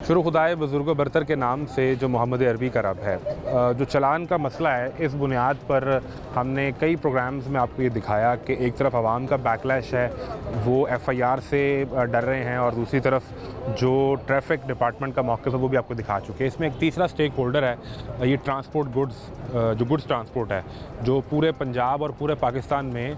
शुरू खुदाए बुज़ुर्ग बरतर के नाम से जो मोहम्मद अरबी का रब है, जो चलान का मसला है, इस बुनियाद पर हमने कई प्रोग्राम्स में आपको ये दिखाया कि एक तरफ आवाम का बैकलैश है, वो FIR से डर रहे हैं, और दूसरी तरफ जो ट्रैफिक डिपार्टमेंट का मौक़िफ़ है वो भी आपको दिखा चुके हैं। इसमें एक तीसरा स्टेक होल्डर है, ये ट्रांसपोर्ट जो गुड्स ट्रांसपोर्ट है, जो पूरे पंजाब और पूरे पाकिस्तान में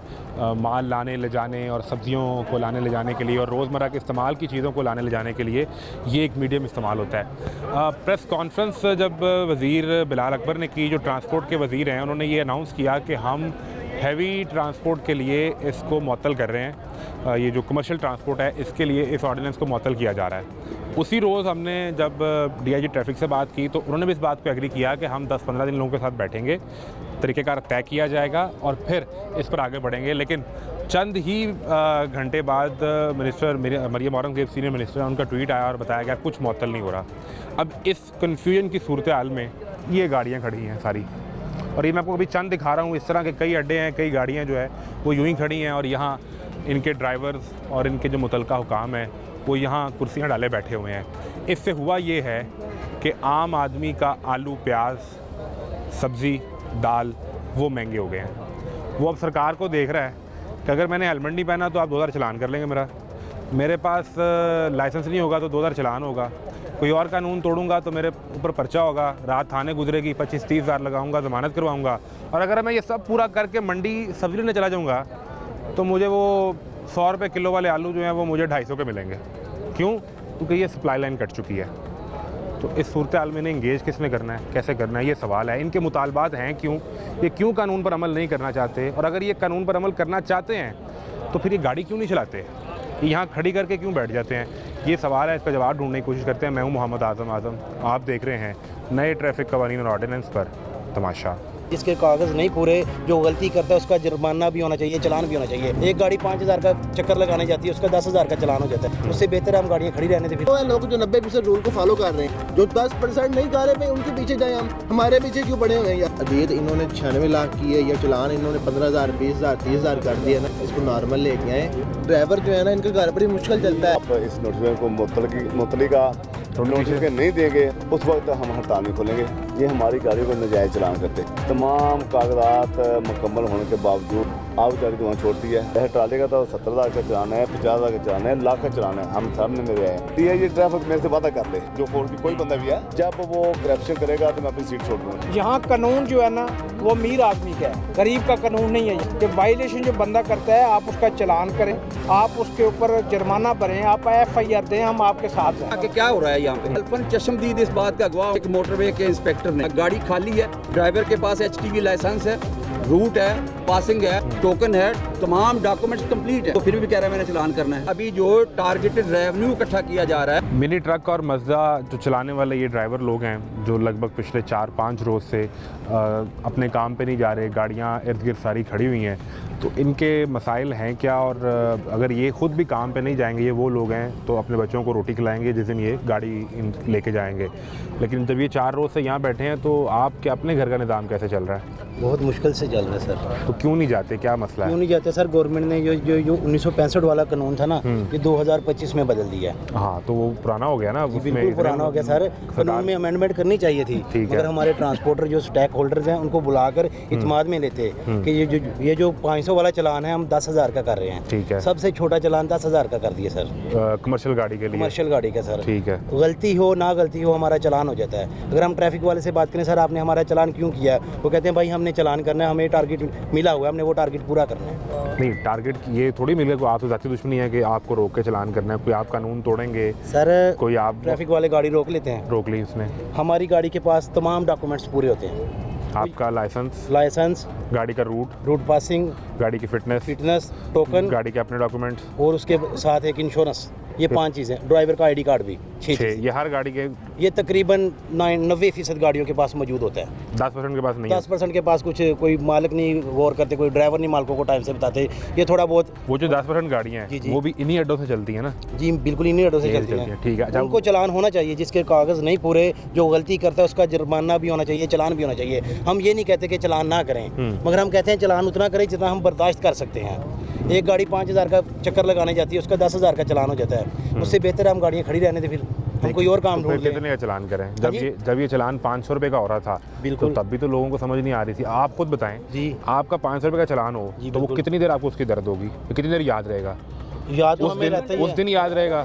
माल लाने ले जाने और सब्ज़ियों को लाने ले जाने के लिए और रोज़मर्रा के इस्तेमाल की चीज़ों को लाने ले जाने के लिए ये एक मीडियम इस्तेमाल होता है। प्रेस कॉन्फ्रेंस जब वज़ीर बिलाल अकबर ने की, जो ट्रांसपोर्ट के वज़ीर हैं, उन्होंने ये अनाउंस किया कि हम हैवी ट्रांसपोर्ट के लिए इसको मुअत्तल कर रहे हैं, ये जो कमर्शियल ट्रांसपोर्ट है इसके लिए इस ऑर्डिनेंस को मुअत्तल किया जा रहा है। उसी रोज़ हमने जब DIG ट्रैफिक से बात की तो उन्होंने भी इस बात पे एग्री किया कि हम 10-15 दिन लोगों के साथ बैठेंगे, तरीक़ेकार तय किया जाएगा और फिर इस पर आगे बढ़ेंगे। लेकिन चंद ही घंटे बाद minister Maryam Aurangzeb senior minister, उनका ट्वीट आया और बताया गया कुछ मुअत्तल नहीं हो रहा। अब इस कन्फ्यूजन की सूरत हाल में ये गाड़ियाँ खड़ी हैं सारी, और ये मैं आपको अभी चंद दिखा रहा हूँ। इस तरह के कई अड्डे हैं, कई गाड़ियाँ जो है वो यूँ ही खड़ी हैं, और यहाँ इनके ड्राइवर्स और इनके जो मुतलका हुकाम हैं वो यहाँ कुर्सियाँ डाले बैठे हुए हैं। इससे हुआ ये है कि आम आदमी का आलू, प्याज, सब्ज़ी, दाल वो महंगे हो गए हैं। वो अब सरकार को देख रहा है कि अगर मैंने हेलमेट नहीं पहना तो आप 2000 चलान कर लेंगे मेरे पास लाइसेंस नहीं होगा तो 2000 चलान होगा, कोई और कानून तोड़ूंगा तो मेरे ऊपर पर्चा होगा, रात थाने गुजरेगी, 25-30 हज़ार लगाऊंगा, ज़मानत करवाऊंगा, और अगर मैं ये सब पूरा करके मंडी सब्ज़ी लेने चला जाऊंगा तो मुझे वो 100 रुपये किलो वाले आलू जो हैं वो मुझे 250 के मिलेंगे। क्यों? क्योंकि ये सप्लाई लाइन कट चुकी है। तो इस सूरत हाल में इन्हें इंगेज किसने करना है, कैसे करना है, ये सवाल है। इनके मुतालबात हैं क्यों, ये क्यों कानून पर अमल नहीं करना चाहते, और अगर ये कानून पर अमल करना चाहते हैं तो फिर ये गाड़ी क्यों नहीं चलाते, ये यहाँ खड़ी करके क्यों बैठ जाते हैं? ये सवाल है, इसका जवाब ढूंढने की कोशिश करते हैं। मैं हूँ मोहम्मद आज़म। आप देख रहे हैं नए ट्रैफिक कवानीन और ऑर्डिनेंस पर तमाशा। जिसके कागज़ नहीं पूरे, जो गलती करता है उसका जुर्माना भी होना चाहिए, चलान भी होना चाहिए। एक गाड़ी 5000 का चक्कर लगाने जाती है, उसका 10,000 का चलान हो जाता है। उससे बेहतर है हम गाड़ियाँ खड़ी रहने दें। लोग जो 90% रूल को फॉलो कर रहे हैं, जो 10% नहीं कर रहे, उनके पीछे जाए हम, हमारे पीछे क्यों पड़े हुए हैं यार? अजीत इन्होंने 96 लाख की है, या चलान इन्होंने 15,000, 20,000, 30,000 कर दिया ना, इसको नॉर्मल लेके आए। ड्राइवर जो है ना, इनका घर बड़ी मुश्किल चलता है। आप इस नोटिस को मुतलका नोटिस के नहीं देंगे उस वक्त हम हड़ताल नहीं खोलेंगे। ये हमारी गाड़ियों को नाजायज़ चलान करते, तमाम कागजात मुकम्मल होने के बावजूद आप गाड़ी तो वहाँ छोड़ती है। ट्राले का तो 70,000 का चलान है, 50,000 का चलान है, लाख का चलान है। हम सामने मेरे आए ये ट्रैफिक मेरे से वादा करते हैं, जो फोर्स कोई बंदा भी है, जब वो करप्शन करेगा तो मैं अपनी सीट छोड़ दूँगा। यहाँ कानून जो है ना वो अमीर आदमी का है, गरीब का कानून नहीं है। कि वायलेशन जो बंदा करता है आप उसका चलान करें, आप उसके ऊपर जुर्माना भरें, आप FIR दें, हम आपके साथ हैं। आगे क्या हो रहा है यहाँ पे? अल्फन चश्मदीद इस बात का गवाह, एक मोटरवे के इंस्पेक्टर ने, गाड़ी खाली है, ड्राइवर के पास HTV लाइसेंस है, रूट है, पासिंग है, टोकन है, तमाम डॉक्यूमेंट्स कंप्लीट है, तो फिर भी कह रहा है मैंने चलान करना है। अभी जो टारगेटेड रेवेन्यू इकट्ठा किया जा रहा है। मिनी ट्रक और मज़दा जो चलाने वाले ये ड्राइवर लोग हैं, जो लगभग पिछले 4-5 रोज़ से अपने काम पे नहीं जा रहे, गाड़ियाँ इर्द गिर्द सारी खड़ी हुई हैं, तो इनके मसाइल हैं क्या? और अगर ये ख़ुद भी काम पे नहीं जाएंगे, ये वो लोग हैं तो अपने बच्चों को रोटी खिलाएंगे जिस दिन ये गाड़ी लेके जाएंगे। लेकिन जब ये 4 रोज़ से यहाँ बैठे हैं तो आपके अपने घर का निज़ाम कैसे चल रहा है? बहुत मुश्किल से चल रहा है सर। तो क्यों नहीं जाते, क्या मसला है? क्यों नहीं जाते सर? गवर्नमेंट ने जो 1965 वाला कानून था ना, ये 2025 में बदल दिया है। हाँ, तो वो पुराना हो गया ना, बिल्कुल पुराना हो गया सर। कानून में अमेंडमेंट करनी चाहिए थी, मगर हमारे ट्रांसपोर्टर जो स्टेक होल्डर्स हैं उनको बुलाकर इत्मीनान में लेते कि ये जो 500 वाला चलान है हम 10,000 का कर रहे हैं। ठीक है। सबसे छोटा चलान 10,000 का कर दिया सर, कमर्शियल गाड़ी के लिए, कमर्शियल गाड़ी का सर। ठीक है। गलती हो ना गलती हो हमारा चलान हो जाता है। अगर हम ट्रैफिक वाले से बात करें, सर आपने हमारा चलान क्यों किया, वो कहते हैं भाई हमने चलान करना है, हमें टारगेट मिला हुआ है, हमने वो टारगेट पूरा करना है। नहीं, टारगेट ये थोड़ी मिले को आप तो जाती दुश्मनी है कि आपको रोक के चलान करना है। कोई आप कानून तोड़ेंगे सर, कोई आप ट्रैफिक वाले गाड़ी रोक लेते हैं, रोक ली उसने। हमारी गाड़ी के पास तमाम डॉक्यूमेंट्स पूरे होते हैं, आपका लाइसेंस, गाड़ी का रूट पासिंग, गाड़ी की फिटनेस, टोकन, गाड़ी के अपने डॉक्यूमेंट्स, और उसके साथ एक इंश्योरेंस। ये 5 चीज़ें, ड्राइवर का ID कार्ड भी 6। ये हर गाड़ी के, ये तकरीबन 90% गाड़ियों के पास मौजूद होता है। 10% के पास नहीं है। 10% के पास कुछ कोई मालिक नहीं गौर करते, कोई ड्राइवर नहीं मालिकों को टाइम से बताते। ये थोड़ा बहुत वो जो 10% गाड़ियाँ हैं वो भी इन्हीं अड्डों से चलती हैं ना? जी बिल्कुल, इन्हीं अड्डों से चलती हैं। ठीक है। उनको चलान होना चाहिए, जिसके कागज़ नहीं पूरे, जो गलती करता है उसका जुर्माना भी होना चाहिए, चलान भी होना चाहिए। हम ये नहीं कहते कि चलान ना करें, मगर हम कहते हैं चलान उतना करें जितना हम बर्दाश्त कर सकते हैं। एक गाड़ी 5000 का चक्कर लगाने जाती है, उसका 10,000 का चलान हो जाता है। उससे बेहतर है हम गाड़ियाँ खड़ी रहने दें फिर। हम कोई और काम तो फिर ढूंढ लें। कितने का चालान करें? हाँ जी? जब ये चालान 500 रुपये का हो रहा था, बिल्कुल। तो तब भी तो लोगों को समझ नहीं आ रही थी। आप खुद बताएं, जी। आपका 500 रुपये का चालान हो जी, तो वो बिल्कुल। कितनी देर आपको उसकी दर्द होगी, तो कितनी देर याद रहेगा? याद तो हमें रहता ही उस है। दिन याद रहेगा।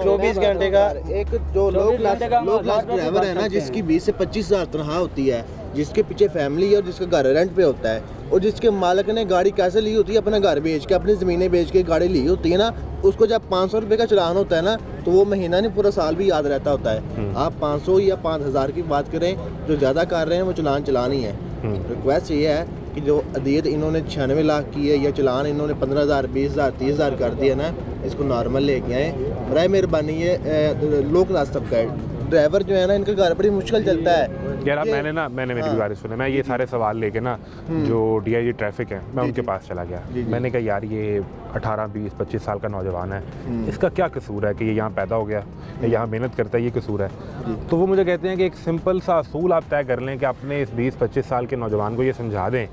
24 घंटे का एक जो लो क्लास ड्राइवर है ना, जिसकी 20 से 25 हज़ार तनख्वाह होती है, जिसके पीछे फैमिली है और जिसका घर रेंट पे होता है, और जिसके मालिक ने गाड़ी कैसे ली होती है, अपना घर बेच के, अपनी ज़मीनें बेच के गाड़ी ली होती है ना, उसको जब 500 रुपये का चालान होता है ना, तो वो महीना नहीं पूरा साल भी याद रहता होता है। आप 500 या 5000 की बात करें, जो ज़्यादा कर रहे हैं वो चालान ही है। रिक्वेस्ट ये है कि जो अदीयत इन्होंने 96 लाख की है, या चालान इन्होंने 15,000, 20,000, 30,000 कर दिया ना, इसको नॉर्मल लेके आए। बराए मेहरबानी ये लो क्लास तबका है, ड्राइवर जो है ना, इनका घर बड़ी मुश्किल चलता है। यार अब मैंने मेरी गुजारिश सुने, मैं ये सारे सवाल लेके ना जो DIG ट्रैफिक है, मैं उनके पास चला गया। मैंने कहा यार ये 18, 20, 25 साल का नौजवान है, इसका क्या कसूर है कि ये यहाँ पैदा हो गया या यहाँ मेहनत करता है, ये कसूर है? तो वो मुझे कहते हैं कि एक सिंपल सा असूल आप तय कर लें कि अपने इस 20-25 साल के नौजवान को ये समझा दें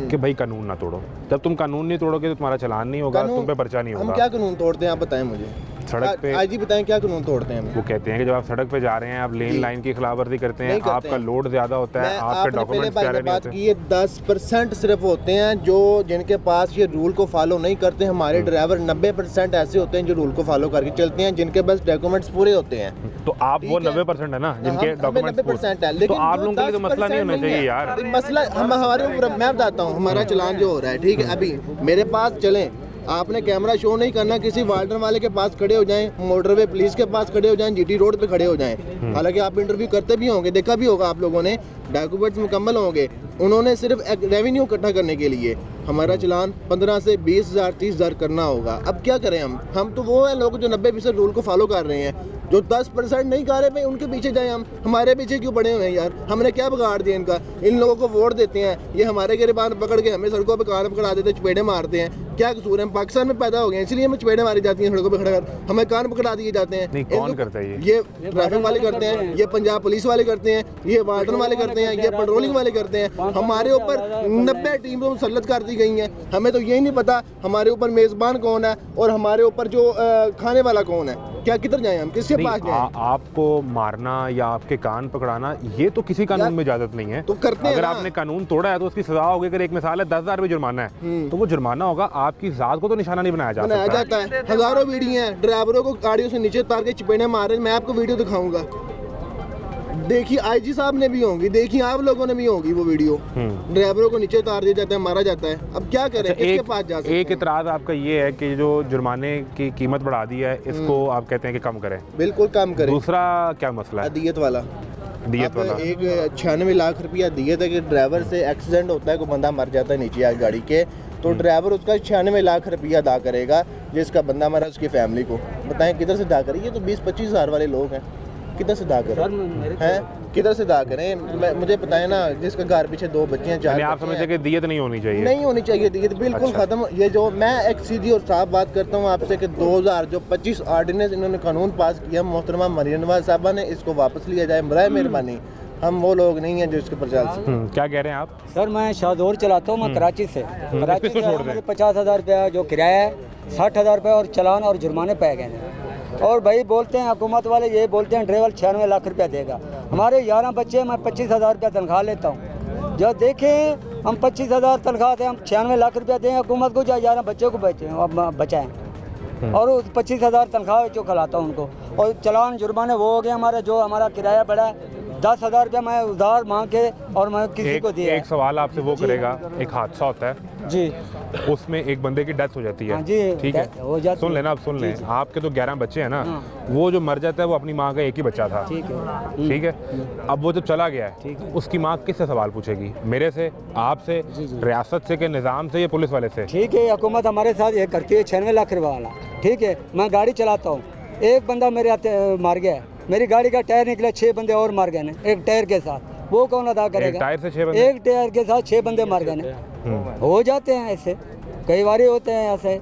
कि भाई कानून ना तोड़ो। जब तुम कानून नहीं तोड़ोगे तो तुम्हारा चालान नहीं होगा, तुम पे पर्चा नहीं हम होगा। क्या कानून तोड़ते हैं आप बताएं मुझे, सड़क पे आज ही बताएं क्या कानून तोड़ते हैं हम? वो कहते हैं कि जब आप सड़क पे जा रहे हैं, आप लेन लाइन की खिलाफवर्जी करते हैं, नहीं करते आपका हैं। लोड ज़्यादा होता है, आपके आपने पहले डॉक्यूमेंट्स भाई प्यारे ने नहीं बात होते। की है, 10% सिर्फ होते हैं जो जिनके पास ये रूल को फॉलो नहीं करते। हमारे ड्राइवर 90% ऐसे होते हैं जो रूल को फॉलो करके चलते हैं, जिनके पास डॉक्यूमेंट्स पूरे होते हैं। तो आप वो ठीक है। 90% है ना जिनके हमें डॉक्यूमेंट्स 90% है, तो लेकिन आप वो लोगों के लिए तो मसला नहीं 10% होना चाहिए है। यार। मसला हमारे ऊपर, मैं बताता हूँ हमारा चालान जो हो रहा है, ठीक है, अभी मेरे पास चलें, आपने कैमरा शो नहीं करना, किसी वार्डन वाले के पास खड़े हो जाएं, मोटरवे पुलिस के पास खड़े हो जाएं, GT रोड पे खड़े हो जाएं। हालांकि आप इंटरव्यू करते भी होंगे, देखा भी होगा आप लोगों ने, डॉक्यूमेंट्स मुकम्मल होंगे। उन्होंने सिर्फ एक रेवेन्यू इकट्ठा करने के लिए हमारा चालान 15 से 20,000, 30,000 करना होगा। अब क्या करें हम तो वो हैं लोग जो 90% रूल को फॉलो कर रहे हैं। जो 10% नहीं कर रहे भाई, उनके पीछे जाएं हम, हमारे पीछे क्यों पड़े हुए हैं यार? हमने क्या बिगाड़ दिया इनका? इन लोगों को वोट देते हैं, ये हमारे गिरबान पकड़ के हमें सड़कों पे कान पकड़ा देते हैं, चपेड़े मारते हैं। क्या कसूर है? हम पाकिस्तान में पैदा हो गए, इसलिए हमें चपेड़े मारी जाती हैं सड़कों पे खड़ा कर, हमें कान पकड़ा दिए जाते हैं। नहीं, कौन करता है ये ट्रैफिक वाले करते हैं, ये पंजाब पुलिस वाले करते हैं, ये वार्डन वाले करते हैं, ये पेट्रोलिंग वाले करते हैं। हमारे ऊपर 90 टीमें मुसल्लत कर दी गई हैं। हमें तो यही नहीं पता हमारे ऊपर मेज़बान कौन है और हमारे ऊपर जो खाने वाला कौन है। क्या किधर जाएं हम, किसके पास जाएं? आपको मारना या आपके कान पकड़ाना ये तो किसी कानून में इजाजत नहीं है। तो करते हैं अगर ना। आपने कानून तोड़ा है तो उसकी सजा होगी। अगर एक मिसाल है 10,000 रुपये जुर्माना है तो वो जुर्माना होगा, आपकी जात को तो निशाना नहीं बनाया बनाया सकता। जाता है। हजारों वीडियो हैं ड्राइवरों को गाड़ियों से नीचे उतार के चपेड़े मार रहे हैं। मैं आपको वीडियो दिखाऊंगा, देखिए IG साहब ने भी होंगी, देखिए आप लोगों ने भी होगी वो वीडियो। ड्राइवरों को नीचे उतार दिया जाता है, मारा जाता है। अब क्या करें, किसके पास जा सकते एक हैं? इतराज आपका ये है कि जो जुर्माने की कीमत बढ़ा दी है, इसको आप कहते हैं कि कम करें। बिल्कुल काम करें। दूसरा क्या मसला है? दियत वाला, दियत अब वाला एक 96 लाख रुपया दियत है कि ड्राइवर से एक्सीडेंट होता है, कोई बंदा मर जाता है नीचे आज गाड़ी के, तो ड्राइवर उसका 96 लाख रुपया अदा करेगा, जिसका बंदा मरा उसकी फैमिली को। बताएं किधर से अदा करें? ये तो 20-25 हज़ार वाले लोग हैं, किधर से अदा करें हैं? किधर से अदा करें? मुझे बताएं ना, जिसका घर पीछे 2 बच्चे हैं, 4 यानी आप बच्चे समझते हैं। हैं कि दियत नहीं होनी चाहिए? नहीं होनी चाहिए दियत, बिल्कुल अच्छा। खत्म। ये जो मैं एक सीधी और साफ बात करता हूँ आपसे कि 2025 ऑर्डिनेंस इन्होंने कानून पास किया, मोहतरमा मरियम नवाज साहबा ने, इसको वापस लिया जाए बराए मेहरबानी। हम वो लोग नहीं हैं जो इसके पर चल सकते। क्या कह रहे हैं आप? सर मैं शाहदौर चलाता हूँ, मैं कराची से। कराची इसको से छोड़ दें। मुझे 50,000 रुपया जो किराया है, 60,000 रुपया और चालान और जुर्माने पै गए हैं। और भाई बोलते हैं हुकूमत वाले, ये बोलते हैं ड्राइवर 96 लाख रुपया देगा। हमारे 11 बच्चे, मैं 25,000 रुपया तनख्वाह लेता हूँ। जो देखें हम 25,000 तनख्वाह थे, हम 96 लाख रुपया दें हुकूमत को, जो 11 बच्चों को बचाएँ। और उस 25,000 तनख्वाह जो खिलाता हूँ उनको, और चालान जुर्माने वो हो गए हमारे। जो हमारा किराया पड़ा है 10,000 रुपया, मैं उधार मांग के और मैं किसी को दिया। एक सवाल आपसे वो करेगा, एक हादसा होता है जी, उसमें एक बंदे की डेथ हो जाती है, हाँ जी, ठीक death हो है? जाती सुन है। लेना, अब सुन जी, लें, जी। आपके तो 11 बच्चे हैं ना, हाँ। वो जो मर जाता है वो अपनी माँ का एक ही बच्चा था, ठीक है। ठीक है? अब वो जब चला गया ठीक है, है। उसकी माँ किससे सवाल पूछेगी? मेरे से, आपसे, रियासत से, के निज़ाम से या पुलिस वाले से? ठीक है, हुकूमत हमारे साथ ये करती है 96 लाख रुपये वाला। ठीक है, मैं गाड़ी चलाता हूँ, एक बंदा मेरे आते मार गया है, मेरी गाड़ी का टायर निकला, 6 बंदे और मार गए हैं एक टायर के साथ। वो कौन अदा करेगा? टायर से 6 बंदे? एक टायर के साथ 6 बंदे मार गए हैं। हो जाते हैं ऐसे, कई बार होते हैं ऐसे।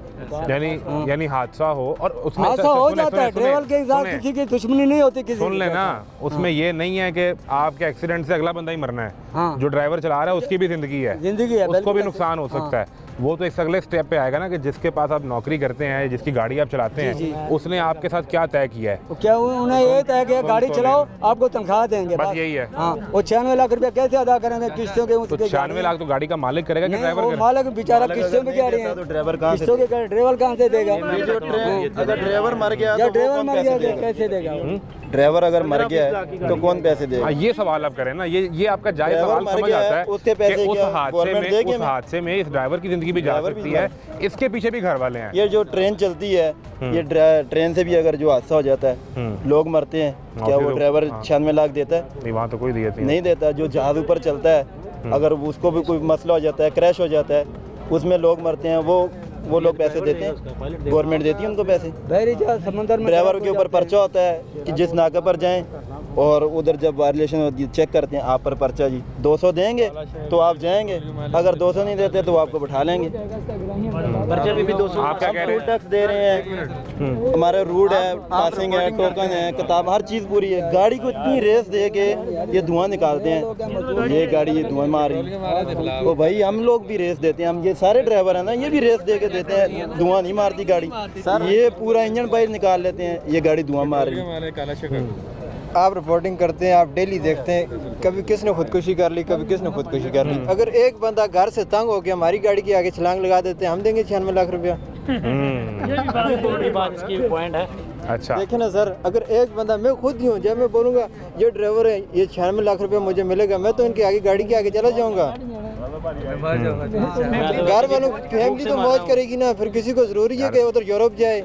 यानी हादसा हो और उसमें हादसा हो जाता है, ड्राइवर के साथ किसी की दुश्मनी नहीं होती किसी सुन लेना, उसमें ये नहीं है कि आपके एक्सीडेंट से अगला बंदा ही मरना है। हाँ। जो ड्राइवर चला रहा है उसकी भी जिंदगी है, उसको भी नुकसान हो सकता है। वो तो एक अगले स्टेप पे आएगा ना कि जिसके पास आप नौकरी करते हैं, जिसकी गाड़ी आप चलाते हैं, उसने आपके साथ क्या तय किया है। तो क्या उन्हें ये तय किया गाड़ी चलाओ आपको तनख्वाह देंगे, बस यही है। हाँ, वो 96 लाख रुपया कैसे अदा करेंगे किस्तों के? तो 96 लाख तो गाड़ी का मालिक करेगा कि ड्राइवर करेगा? मालिक बेचारा किस्तों पे क्या रहे हैं, ड्राइवर कहाँ से ड्राइवर कहाँ से देगा? अगर ड्राइवर मर गया या ड्राइवर मर गया तो कैसे देगा? ड्राइवर अगर मर गया है तो कौन पैसे देगा? ये सवाल आप करें ना, ये आपका जायज सवाल समझ आता है उसके पैसे कि उस क्या हादसे में इस ड्राइवर की जिंदगी भी जा सकती है, इसके पीछे भी घर वाले हैं। ये जो ट्रेन चलती है, ये ट्रेन से भी अगर जो हादसा हो जाता है, लोग मरते हैं, क्या वो ड्राइवर 96 लाख देता है? नहीं, वहाँ तो कोई दिया नहीं देता। जो जहाज ऊपर चलता है, अगर उसको भी कोई मसला हो जाता है, क्रैश हो जाता है, उसमें लोग मरते हैं, वो लोग पैसे देते हैं, गवर्नमेंट देती है उनको पैसे। समंदर में ड्राइवर के ऊपर पर्चा होता है कि जिस नाका पर जाएं, और उधर जब वायलेशन होती है चेक करते हैं, आप पर पर्चा जी 200 देंगे तो आप जाएंगे, अगर 200 नहीं देते तो आपको बैठा लेंगे। पर्चे भी 200 आप क्या कह रहे हैं? टैक्स दे रहे हैं, हमारे रूट है, पासिंग है, टोकन है, किताब, हर चीज़ पूरी है। गाड़ी को इतनी रेस दे के ये धुआं निकालते हैं, ये गाड़ी ये धुआं मार रही है, तो भाई हम लोग भी रेस देते हैं, हम ये सारे ड्राइवर हैं ना, ये भी रेस दे के देते हैं, धुआं नहीं मारती गाड़ी, ये पूरा इंजन बाहर निकाल लेते हैं, ये गाड़ी धुआं मार रही है। आप रिपोर्टिंग करते हैं, आप डेली देखते हैं, कभी किसने खुदकुशी कर ली, कभी किसने खुदकुशी कर ली। अगर एक बंदा घर से तंग हो गया, हमारी गाड़ी के आगे छलांग लगा देते हैं, हम देंगे 96 लाख रुपया। पॉइंट है। अच्छा, देखे ना सर, अगर एक बंदा, मैं खुद ही हूँ, जब मैं बोलूँगा ये ड्राइवर है, ये 96 लाख रुपया मुझे मिलेगा, मैं तो इनके आगे गाड़ी के आगे चला जाऊँगा। घर वालों फैमिली तो मौज करेगी ना, फिर किसी को जरूरी है कि उधर यूरोप जाए।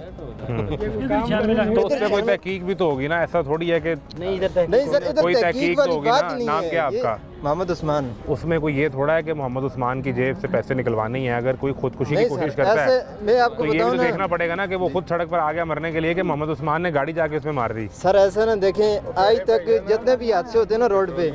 तो उसमें कोई तहकीक भी तो होगी ना, ऐसा थोड़ी है कि नहीं सर, इधर कोई तहकीक तहकीक वाली तो होगी बात ना। नहीं नाम है। क्या आपका? मोहम्मद उस्मान। उसमें कोई ये थोड़ा है कि मोहम्मद उस्मान की जेब से पैसे निकलवाने ही है। अगर कोई खुदकुशी की नहीं कोशिश सर, करता है ऐसे मैं आपको तो ये भी बताऊं तो ना, देखना पड़ेगा ना कि वो खुद सड़क पर आ गया मरने के लिए कि मोहम्मद उस्मान ने गाड़ी जाके उसमें मार दी। सर ऐसा ना देखें, आज तक जितने भी हादसे होते हैं ना रोड पे,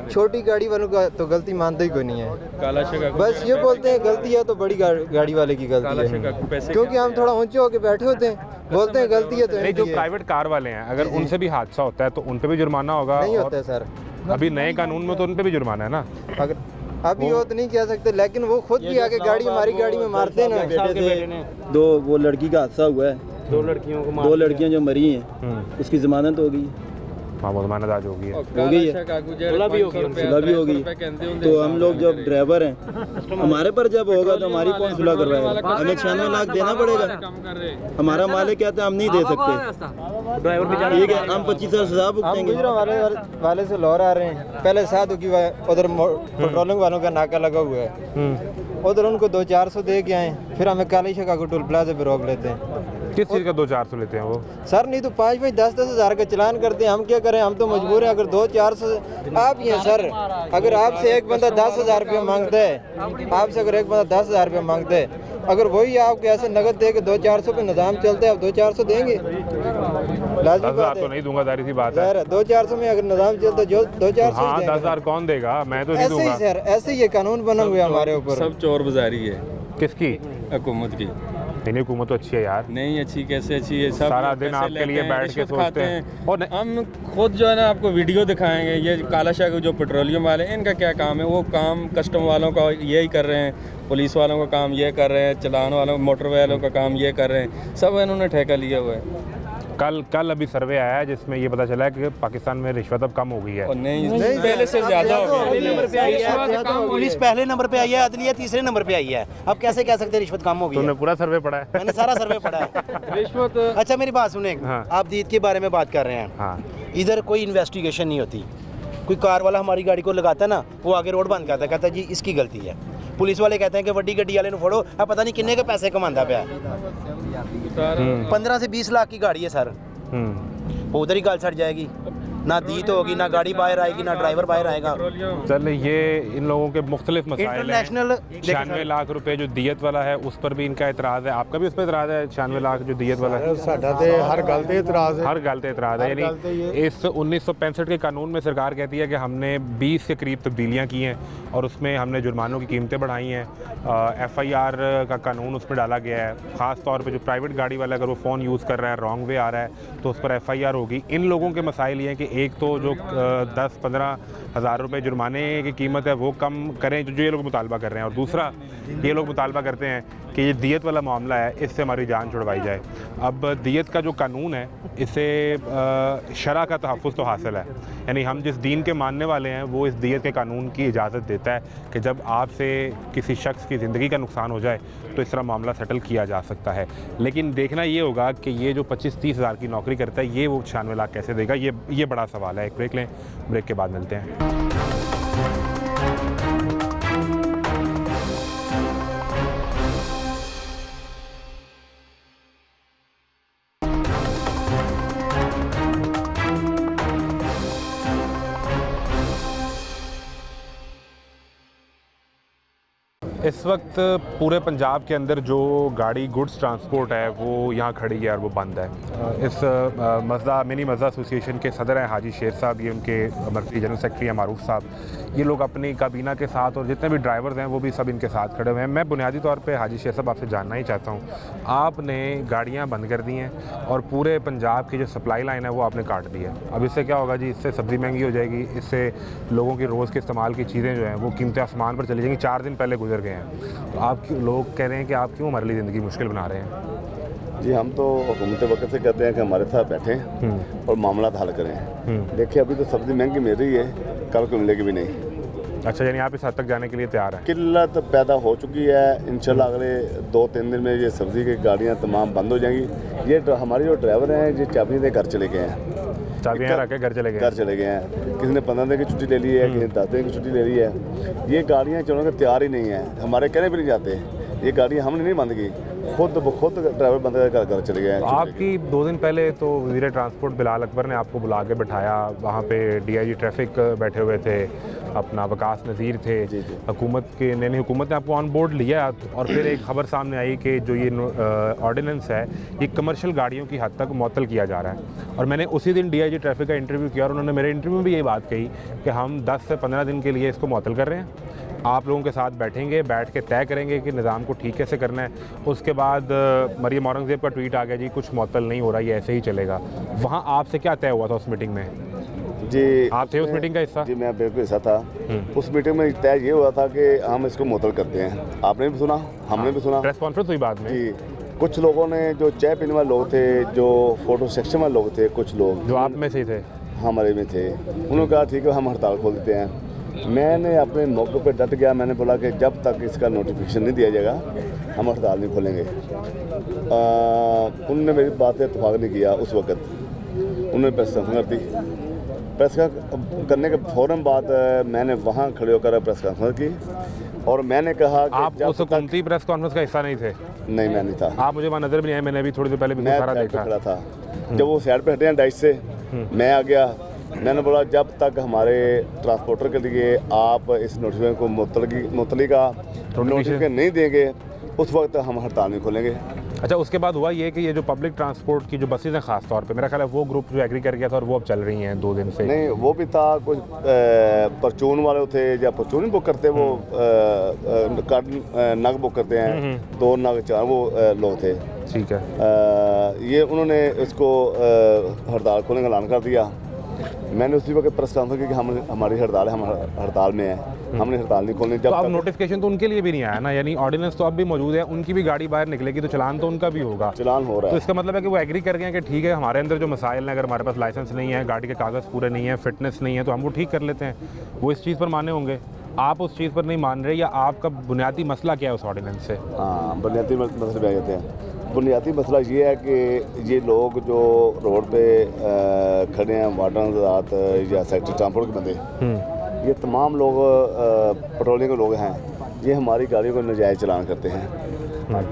छोटी गाड़ी वालों का तो गलती मानते ही कोई नहीं है। बस ये बोलते हैं गलती है तो बड़ी गाड़ी वाले की गलती है, क्योंकि हम थोड़ा ऊंचे होके बैठे होते हैं, बोलते हैं गलती है तो नहीं, जो इनकी है। प्राइवेट कार वाले हैं, अगर उनसे भी हादसा होता है तो उन पे भी जुर्माना होगा। नहीं और होता है सर, अभी नए कानून में तो उन पे भी जुर्माना है ना। अगर अभी वो तो नहीं कह सकते, लेकिन वो खुद भी आके गाड़ी हमारी गाड़ी में मारते हैं ना। बेटे से दो वो लड़की का हादसा हुआ है, 2 लड़कियां जो मरी हैं, उसकी जमानत हो गई, हाँ, वो जमानत आज हो गई है। सुलह भी हो गई। तो हम लोग जब ड्राइवर हैं, हमारे पर जब होगा तो हमारी कौन सुलह करवाएगा? हमें 96 लाख देना पड़ेगा। हमारा मालिक कहता है हम नहीं दे सकते, ठीक है, हम 25,000 सजा हम भुगतेंगे। गुजरा वाले से लाहौर आ रहे हैं, पहले साधु की उधर पेट्रोलिंग वालों का नाका लगा हुआ है, उधर उनको 200-400 दे के आए, फिर हमें काली शिकागो टोल प्लाजा पे रोक लेते हैं। किस चीज़ का 200-400 लेते हैं वो? सर नहीं तो 5-5, 10-10 हज़ार का चलान करते हैं, हम क्या करें, हम तो मजबूर हैं। अगर 200-400 आप ही हैं सर, अगर आपसे एक बंदा 10,000 रुपये मांगता है, आपसे अगर एक बंदा 10,000 रुपये मांगता है, अगर वही आपको ऐसे नगद दे के 200-400 पे निज़ाम चलता है, आप 200-400 देंगे? लाजमी 10,000 बात तो है नहीं दूंगा, जाहिर सी बात है। सर, 200-400 में अगर निज़ाम चलता है, जो 200-400 हाँ, 10,000 कौन देगा? मैं तो नहीं ऐसे ही दूंगा। सर, ऐसे ही ये कानून बना हुआ है हमारे ऊपर। सब चोर बाजारी है किसकी? हुकूमत की। नहीं, हुकूमत तो अच्छी है यार। नहीं अच्छी कैसे अच्छी है? सब सारा दिन पैसे आपके लेते लिए हैं, बैठ के रिश्वत सोचते खाते हैं। और हम खुद जो है ना आपको वीडियो दिखाएंगे, ये काला शाह जो पेट्रोलियम वाले हैं, इनका क्या काम है? वो काम कस्टम वालों का यही कर रहे हैं, पुलिस वालों का काम ये कर रहे हैं, चलान वालों मोटर वालों का काम ये कर रहे हैं, सब इन्होंने ठेका लिया हुआ है। कल अभी सर्वे आया है जिसमें ये पता चला है कि पाकिस्तान में रिश्वत अब कम हो गई है। और नहीं पहले से ज़्यादा हो गई। पुलिस पहले नंबर पे आई है, अदलिया तीसरे नंबर पे आई है। अब कैसे कह सकते हैं रिश्वत कम हो गई है? तुमने पूरा सर्वे पढ़ा है? मैंने सारा सर्वे पढ़ा है। रिश्वत अच्छा मेरी बात सुने, हाँ। आप दीद के बारे में बात कर रहे हैं, हाँ, इधर कोई इन्वेस्टिगेशन नहीं होती। कोई कार वाला हमारी गाड़ी को लगाता है ना, वो आगे रोड बंद करता है, कहता है जी इसकी गलती है। पुलिस वाले कहते हैं कि वड्डी गड्डी वाले फोड़ो, अब पता नहीं किन्ने के पैसे कमांदा पाया। 15 से 20 लाख की गाड़ी है सर, वो उधर ही गाल सड़ जाएगी। ना दी तो होगी, ना गाड़ी बाहर आएगी, ना ड्राइवर बाहर आएगा। चल ये इन लोगों के मुख्तलिफ मसाइल हैं। इंटरनेशनल 96 लाख रुपए जो दियत वाला है उस पर भी इनका एतराज़ है। आपका भी उस पर एतराज़ है? 96 लाख जो दियत वाला है, साडा ते हर गल ते इतराज़ है। हर गल ते एतराज़ है। यानी इस 1965 के कानून में सरकार कहती है कि हमने 20 के करीब तब्दीलियाँ की हैं और उसमें हमने जुर्मानों की कीमतें बढ़ाई हैं। FIR का कानून उसमें डाला गया है। ख़ास तौर पे जो प्राइवेट गाड़ी वाला अगर वो फ़ोन यूज़ कर रहा है, रॉन्ग वे आ रहा है, तो उस पर FIR होगी। इन लोगों के मसाइल ये हैं कि एक तो जो 10-15 हज़ार रुपये जुर्माने की कीमत है वो कम करें, जो ये लोग मुतालबा कर रहे हैं, और दूसरा ये लोग मुतालबा करते हैं कि ये दियत वाला मामला है, इससे हमारी जान छुड़वाई जाए। अब दियत का जो कानून है इससे शरा का तहफ़्फ़ुज़ तो हासिल है, यानी हम जिस दीन के मानने वाले हैं वो इस दियत के कानून की इजाज़त देता है कि जब आपसे किसी शख्स की ज़िंदगी का नुकसान हो जाए तो इस तरह मामला सेटल किया जा सकता है। लेकिन देखना ये होगा कि ये जो 25-30 हज़ार की नौकरी करता है ये वो 96 लाख कैसे देगा, ये बड़ा सवाल है। एक ब्रेक लें, ब्रेक के बाद मिलते हैं। इस वक्त पूरे पंजाब के अंदर जो गाड़ी गुड्स ट्रांसपोर्ट है वो यहाँ खड़ी है और वो बंद है। इस मिनी मज़ा एसोसिएशन के सदर हैं हाजी शेर साहब, ये उनके मरकज़ी जनरल सेक्रेटरी हैं मारूफ साहब। ये लोग अपनी काबीना के साथ और जितने भी ड्राइवर्स हैं वो भी सब इनके साथ खड़े हुए हैं। मैं बुनियादी तौर पे हाजी शेर साहब आपसे जानना ही चाहता हूँ, आपने गाड़ियाँ बंद कर दी हैं और पूरे पंजाब की जो सप्लाई लाइन है वो आपने काट दी है। अब इससे क्या होगा जी? इससे सब्ज़ी महंगी हो जाएगी, इससे लोगों की रोज़ के इस्तेमाल की चीज़ें जो हैं वो कीमतें आसमान पर चली जाएंगी। 4 दिन पहले गुजर गए हैं, तो आप लोग कह रहे हैं कि आप क्यों हमारे लिए ज़िंदगी मुश्किल बना रहे हैं? जी, हम तो हुकूमत वक्त से कहते हैं कि हमारे साथ बैठें और मामला हल करें। देखिए, अभी तो सब्ज़ी महंगी मिल रही है, कल को मिलेगी भी नहीं। अच्छा, यानी आप इस हद तक जाने के लिए तैयार हैं? किल्लत पैदा हो चुकी है। इंशाल्लाह अगले 2-3 दिन में ये सब्ज़ी की गाड़ियाँ तमाम बंद हो जाएंगी। ये हमारे जो ड्राइवर हैं ये चाबियाँ दे घर चले गए हैं, चाबियाँ रख के घर चले गए हैं। किसी ने 15 दिन की छुट्टी ले ली है, किसी ने 10 दिन की छुट्टी ले ली है। ये गाड़ियाँ चलने के तैयार ही नहीं है, हमारे कहने भी नहीं जाते। ये गाड़ियाँ हमने नहीं बंद की, खुद ड्राइवर बंद कर घर चले गए हैं। आपकी 2 दिन पहले तो वज़ीर ट्रांसपोर्ट बिलाल अकबर ने आपको बुला के बिठाया, वहाँ पे DIG ट्रैफिक बैठे हुए थे, अपना वकास नज़ीर थे। हुकूमत ने आपको ऑन बोर्ड लिया और फिर एक खबर सामने आई कि जो ये ऑर्डिनेंस है ये कमर्शियल गाड़ियों की हद तक मुअत्तल किया जा रहा है। और मैंने उसी दिन DIG ट्रैफिक का इंटरव्यू किया और उन्होंने मेरे इंटरव्यू में भी यही बात कही कि हम 10 से 15 दिन के लिए इसको मुअत्तल कर रहे हैं, आप लोगों के साथ बैठेंगे, बैठ के तय करेंगे कि निज़ाम को ठीक कैसे करना है। उसके बाद मरियम औरंगज़ेब का ट्वीट आ गया जी कुछ मुअत्तल नहीं हो रहा, ये ऐसे ही चलेगा। वहाँ आपसे क्या तय हुआ था उस मीटिंग में? जी, आप थे उस मीटिंग का हिस्सा? जी, मैं बिल्कुल हिस्सा था। उस मीटिंग में तय ये हुआ था कि हम इसको मुअत्तल करते हैं। आपने भी सुना, हमने भी सुना, प्रेस कॉन्फ्रेंस हुई बाद में। जी, कुछ लोगों ने, जो चाय पीने वाले लोग थे, जो फोटो सेक्शन वाले लोग थे, कुछ लोग जो आप में से थे, हमारे में थे, उन्होंने कहा ठीक है हम हड़ताल खोल देते हैं। मैंने अपने मौके पर डट गया, मैंने बोला कि जब तक इसका नोटिफिकेशन नहीं दिया जाएगा हम हड़ताल नहीं खोलेंगे। उन्होंने मेरी बात से इत्तेफाक नहीं किया। उस वक्त उन्होंने प्रेस कॉन्फ्रेंस कर दी। प्रेस करने के फ़ौरन बाद मैंने वहाँ खड़े होकर प्रेस कॉन्फ्रेंस की और मैंने कहा कि आप उस हुकूमती प्रेस कॉन्फ्रेंस का हिस्सा नहीं थे? नहीं, मैं नहीं था। आप मुझे वहाँ नज़र भी नहीं आए, मैंने अभी थोड़ी देर पहले भी सारा देखा। खड़ा था जब वो साइड पे हटे हैं डाइस से, मैं आ गया। मैंने बोला जब तक हमारे ट्रांसपोर्टर के लिए आप इस नोटिफिकेशन को मुतल्ली का नोटिफिकेशन नहीं देंगे उस वक्त हम हड़ताल नहीं खोलेंगे। अच्छा, उसके बाद हुआ ये कि ये जो पब्लिक ट्रांसपोर्ट की जो बसेज हैं ख़ास तौर पे, मेरा ख्याल है वो ग्रुप जो एग्री कर गया था और वो अब चल रही हैं 2 दिन से। नहीं, वो भी था, कुछ परचून वाले थे, या परचून ही बुक करते, वो नग बुक करते हैं, 2 नग 4 वो लोग थे। ठीक है। ये उन्होंने इसको हड़ताल खोलने का ऐलान कर दिया। मैंने उसी वक्त प्रेस कॉन्फ्रेंस की कि हमारी हड़ताल है, हम हड़ताल में हैं, हमने हड़ताल नहीं खोलनी। जब अब नोटिफिकेशन तो उनके लिए भी नहीं आया ना, यानी ऑर्डिनेंस तो अब भी मौजूद है, उनकी भी गाड़ी बाहर निकलेगी तो चलान तो उनका भी होगा। चलान हो रहा है, तो इसका मतलब है कि वो एग्री कर गए हैं कि ठीक है हमारे अंदर जो मसाइल हैं, अगर हमारे पास लाइसेंस नहीं है, गाड़ी के कागज़ पूरे नहीं है, फिटनेस नहीं है, तो हम वो ठीक कर लेते हैं। वो इस चीज़ पर माने होंगे, आप उस चीज़ पर नहीं मान रहे, या आपका बुनियादी मसला क्या है उस ऑर्डिनेंस से? हाँ, बुनियादी मसले आ जाते हैं। बुनियादी मसला ये है कि ये लोग जो रोड पे खड़े हैं, वार्डन हज़रात या सेक्टर ट्रांसपोर्ट के बंदे, ये तमाम लोग पेट्रोलिंग के लोग हैं, ये हमारी गाड़ियों को नजायज़ चलान करते हैं।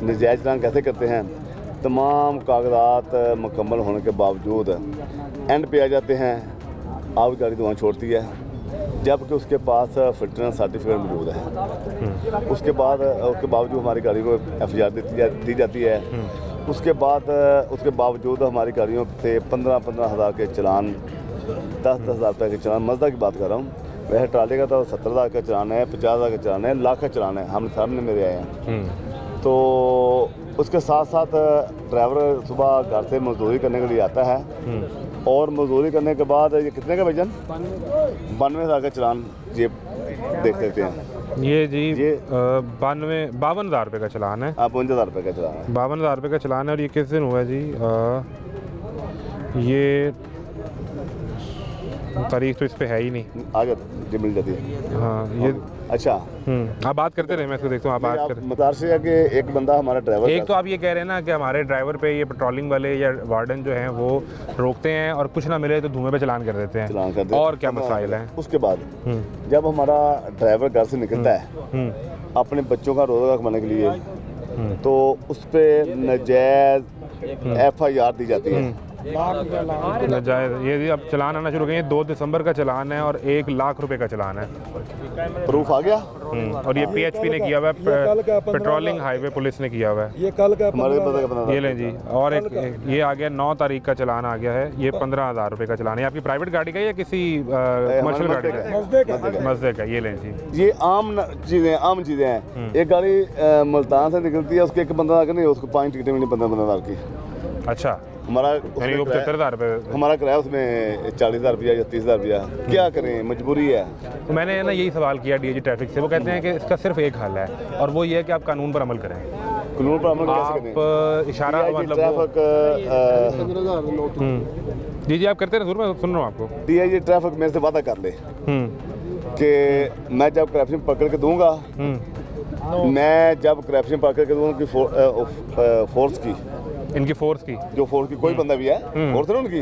नजायज़ चलान कैसे करते हैं? तमाम कागजात मुकम्मल होने के बावजूद एंड पे आ जाते हैं, आप गाड़ी तो वहाँ छोड़ती है, जबकि उसके पास फिटनेस सर्टिफिकेट मौजूद है। उसके बावजूद हमारी गाड़ी को FIR दी जाती है। उसके बावजूद हमारी गाड़ियों से 15-15 हज़ार के चलान, 10-10 हज़ार रुपये के चलान, मज़दा की बात कर रहा हूँ। वैसे ट्राले का तो 70 हज़ार का चलान है, 50 हज़ार का चलान है, लाख का चलान है, हम सामने मेरे आए हैं। तो उसके साथ साथ ड्राइवर सुबह घर से मजदूरी करने के लिए आता है, और मजदूरी करने के बाद ये कितने का वजन 92 हज़ार का चलान ये देख सकते हैं। ये जी ये 52 हज़ार रुपये का चलान है। 52 हज़ार रुपये का चलान है। 52 हज़ार रुपये का चलान है। और ये किस दिन हुआ जी? ये तारीख तो इस पे है ही नहीं। आ जाती जी, मिल जाती है। हाँ ये अच्छा, आप बात करते रहे, मैं इसको देखता हूँ। आप बात कर। मतार से है कि एक बंदा हमारा ड्राइवर, एक तो आप ये कह रहे हैं ना कि हमारे ड्राइवर पे ये पेट्रोलिंग वाले या वार्डन जो हैं वो रोकते हैं और कुछ ना मिले तो धुएं पे चलान कर देते हैं। और क्या मसाइल हैं? उसके बाद जब हमारा ड्राइवर घर से निकलता है अपने बच्चों का रोज़गार कमाने के लिए, तो उस पर नाजायज़ FIR दी जाती है। नाजायज़ ये अब चलान आना शुरू हो गए। 2 दिसंबर का चलान है और 1 लाख रुपए का चलान है। प्रूफ आ गया। और ये PHP ने किया हुआ है, पेट्रोलिंग हाईवे पुलिस ने किया हुआ है। ये कल का ये लें जी। और एक ये आ गया 9 तारीख का चलान आ गया है, ये 15 हज़ार रुपये का चलान है। आपकी प्राइवेट गाड़ी का या किसी कमर्शियल गाड़ी का? मज़दे का। ये लें जी। ये आम चीज़ें हैं। एक गाड़ी मुल्तान से निकलती है, उसके एक बंदा नहीं, उसको 5 टिकटें मिली 15 हज़ार की। अच्छा, हमारा 75 हज़ार रुपये हमारा किराया, उसमें 40 हज़ार रुपया या 30 हज़ार रुपया। क्या करें, मजबूरी है। तो मैंने ना यही सवाल किया DIG ट्रैफिक से। वो कहते हैं कि इसका सिर्फ एक हल है, और वो ये है कि आप कानून पर अमल करें। कानून पर अमल कैसे करें? आप इशारा मतलब जी आप करते रहे, मैं सुन रहा हूँ आपको। DIG ट्रैफिक मेरे से वादा कर ले कि मैं जब करप्शन पकड़ के दूंगा, मैं जब करप्शन पकड़ के दूंगा उनकी फोर्स की, इनकी फोर्स की, जो फोर्स की कोई बंदा भी है, फोर्स है ना उनकी,